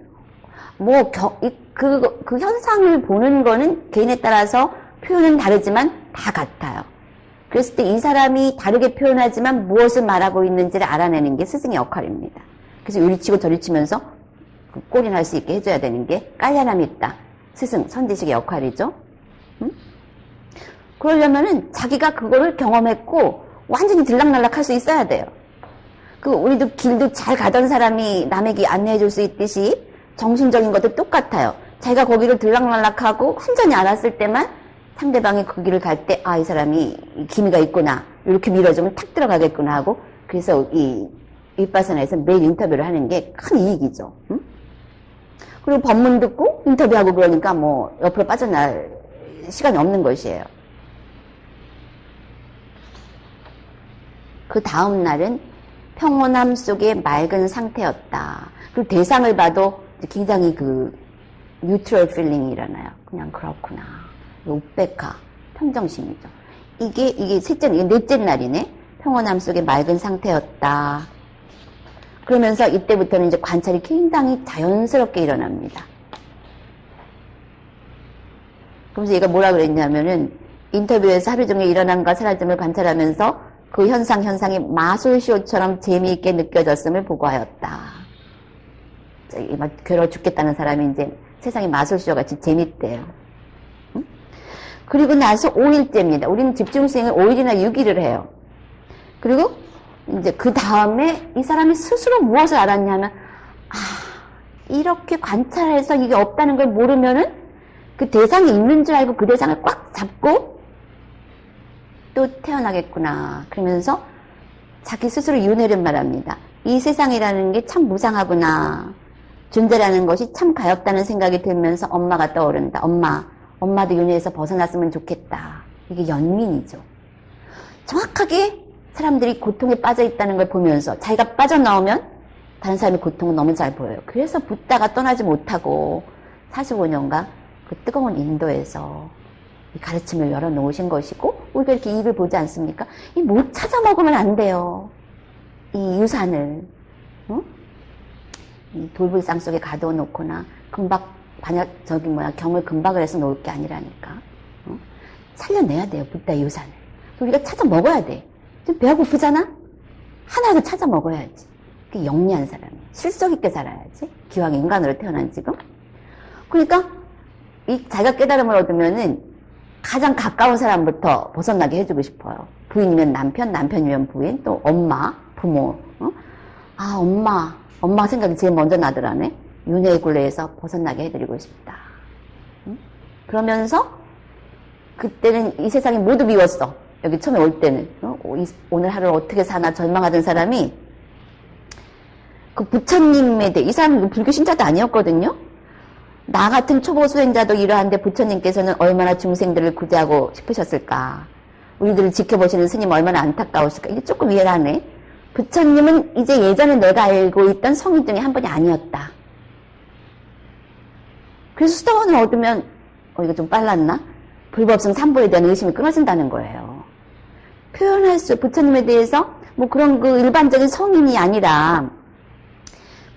그 현상을 보는 거는 개인에 따라서 표현은 다르지만 다 같아요. 그랬을 때 이 사람이 다르게 표현하지만 무엇을 말하고 있는지를 알아내는 게 스승의 역할입니다. 그래서 요리치고 저리치면서 꼴이 날 수 있게 해줘야 되는 게 깔려남이 있다. 스승, 선지식의 역할이죠. 그러려면은 자기가 그거를 경험했고 완전히 들락날락 할 수 있어야 돼요. 우리도 길도 잘 가던 사람이 남에게 안내해 줄 수 있듯이 정신적인 것도 똑같아요. 자기가 거기를 들락날락하고 완전히 알았을 때만 상대방이 그 길을 갈 때, 아, 이 사람이 기미가 있구나. 이렇게 밀어주면 탁 들어가겠구나 하고, 그래서 이 윗바사나에서 매일 인터뷰를 하는 게 큰 이익이죠. 응? 그리고 법문 듣고 인터뷰하고 그러니까 뭐 옆으로 빠져나갈 시간이 없는 것이에요. 그 다음 날은 평온함 속의 맑은 상태였다. 그리고 대상을 봐도 굉장히 뉴트럴 필링이 일어나요. 그냥 그렇구나. 오백화, 평정심이죠. 이게 넷째 날이네. 평온함 속의 맑은 상태였다. 그러면서 이때부터는 이제 관찰이 굉장히 자연스럽게 일어납니다. 그러면서 얘가 뭐라 그랬냐면은 인터뷰에서 하루 종일 일어난 것 사라짐을 관찰하면서 그 현상이 마술쇼처럼 재미있게 느껴졌음을 보고하였다. 막 괴로워 죽겠다는 사람이 이제 세상이 마술쇼 같이 재밌대요. 응? 그리고 나서 5일째입니다. 우리는 집중수행을 5일이나 6일을 해요. 그리고 이제 그 다음에 이 사람이 스스로 무엇을 알았냐면, 이렇게 관찰해서 이게 없다는 걸 모르면은 그 대상이 있는 줄 알고 그 대상을 꽉 잡고 또 태어나겠구나. 그러면서 자기 스스로 윤회를 말합니다. 이 세상이라는 게 참 무상하구나. 존재라는 것이 참 가엽다는 생각이 들면서 엄마가 떠오른다. 엄마도 윤회에서 벗어났으면 좋겠다. 이게 연민이죠. 정확하게 사람들이 고통에 빠져 있다는 걸 보면서 자기가 빠져나오면 다른 사람의 고통은 너무 잘 보여요. 그래서 붓다가 떠나지 못하고 45년간 그 뜨거운 인도에서 이 가르침을 열어놓으신 것이고, 우리가 이렇게 입을 보지 않습니까? 이 못 찾아 먹으면 안 돼요. 이 유산을, 이 돌불상 속에 가둬놓거나, 경을 금박을 해서 놓을 게 아니라니까. 살려내야 돼요, 붓다의 유산을. 우리가 찾아 먹어야 돼. 좀 배가 고프잖아? 하나라도 찾아 먹어야지. 그게 영리한 사람이. 실속 있게 살아야지. 기왕 인간으로 태어난 지금. 그러니까, 자기가 깨달음을 얻으면은 가장 가까운 사람부터 벗어나게 해주고 싶어요. 부인이면 남편, 남편이면 부인, 또 엄마, 부모. 엄마 생각이 제일 먼저 나더라네. 윤회의 굴레에서 벗어나게 해드리고 싶다. 그러면서 그때는 이 세상이 모두 미웠어. 여기 처음에 올 때는. 오늘 하루를 어떻게 사나 절망하던 사람이 그 부처님에 대해, 이 사람은 불교 신자도 아니었거든요. 나 같은 초보 수행자도 이러한데 부처님께서는 얼마나 중생들을 구제하고 싶으셨을까. 우리들을 지켜보시는 스님 얼마나 안타까우실까. 이게 조금 이해를 하네. 부처님은 이제 예전에 내가 알고 있던 성인 중에 한 분이 아니었다. 그래서 수도원을 얻으면 이거 좀 빨랐나? 불법성 삼보에 대한 의심이 끊어진다는 거예요. 부처님에 대해서 그런 일반적인 성인이 아니라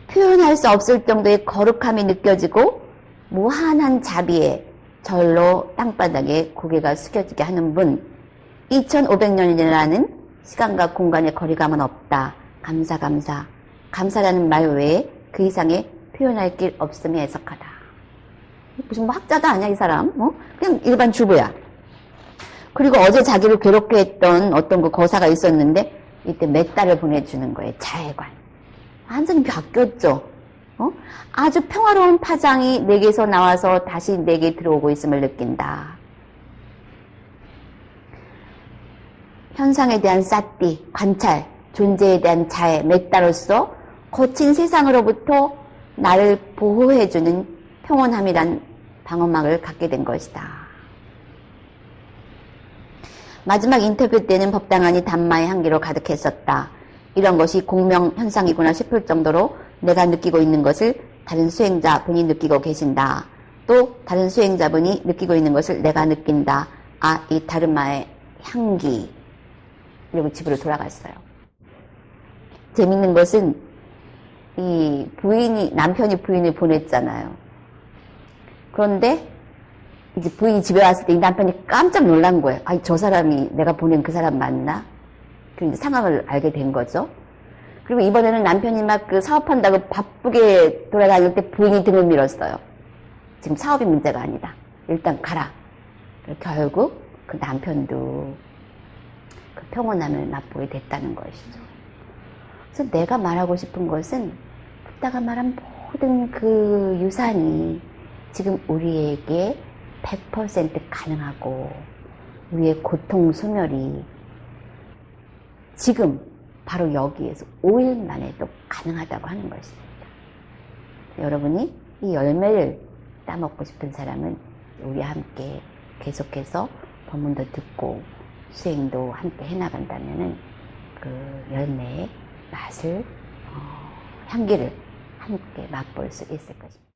표현할 수 없을 정도의 거룩함이 느껴지고 무한한 자비에 절로 땅바닥에 고개가 숙여지게 하는 분. 2500년이라는 시간과 공간의 거리감은 없다. 감사. 감사라는 말 외에 그 이상의 표현할 길 없음이 해석하다. 무슨 학자도 아니야, 이 사람. 그냥 일반 주부야. 그리고 어제 자기를 괴롭게 했던 어떤 거사가 있었는데 이때 몇 달을 보내주는 거예요. 자해관. 완전히 바뀌었죠. 아주 평화로운 파장이 내게서 나와서 다시 내게 들어오고 있음을 느낀다. 현상에 대한 사띠, 관찰, 존재에 대한 자해, 몇 달로서 거친 세상으로부터 나를 보호해주는 평온함이란 방어막을 갖게 된 것이다. 마지막 인터뷰 때는 법당안이 단마의 향기로 가득했었다. 이런 것이 공명 현상이구나 싶을 정도로 내가 느끼고 있는 것을 다른 수행자분이 느끼고 계신다. 또 다른 수행자분이 느끼고 있는 것을 내가 느낀다. 이 다르마의 향기. 그리고 집으로 돌아갔어요. 재밌는 것은 남편이 부인을 보냈잖아요. 그런데 이제 부인이 집에 왔을 때 이 남편이 깜짝 놀란 거예요. 아, 저 사람이 내가 보낸 그 사람 맞나? 그리고 이제 상황을 알게 된 거죠. 그리고 이번에는 남편이 막 그 사업한다고 바쁘게 돌아다닐 때 부인이 등을 밀었어요. 지금 사업이 문제가 아니다. 일단 가라. 결국 그 남편도 그 평온함을 맛보게 됐다는 것이죠. 그래서 내가 말하고 싶은 것은 붓다가 말한 모든 그 유산이 지금 우리에게 100% 가능하고 우리의 고통 소멸이 지금 바로 여기에서 5일 만에도 가능하다고 하는 것입니다. 여러분이 이 열매를 따먹고 싶은 사람은 우리와 함께 계속해서 법문도 듣고 수행도 함께 해나간다면 그 열매의 맛을, 향기를 함께 맛볼 수 있을 것입니다.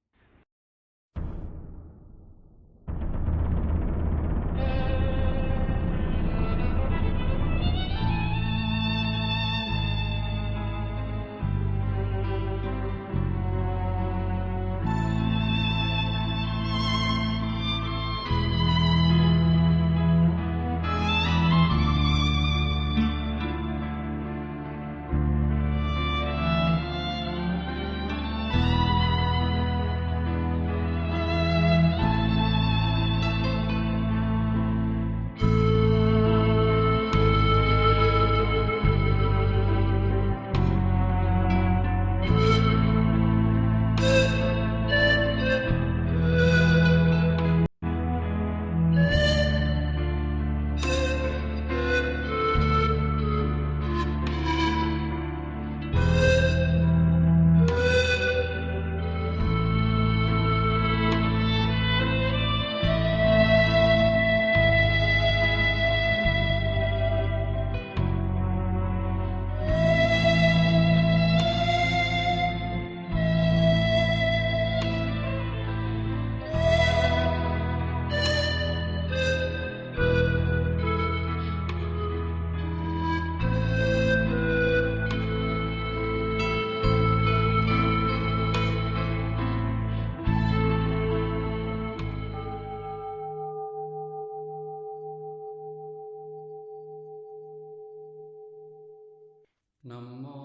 Namo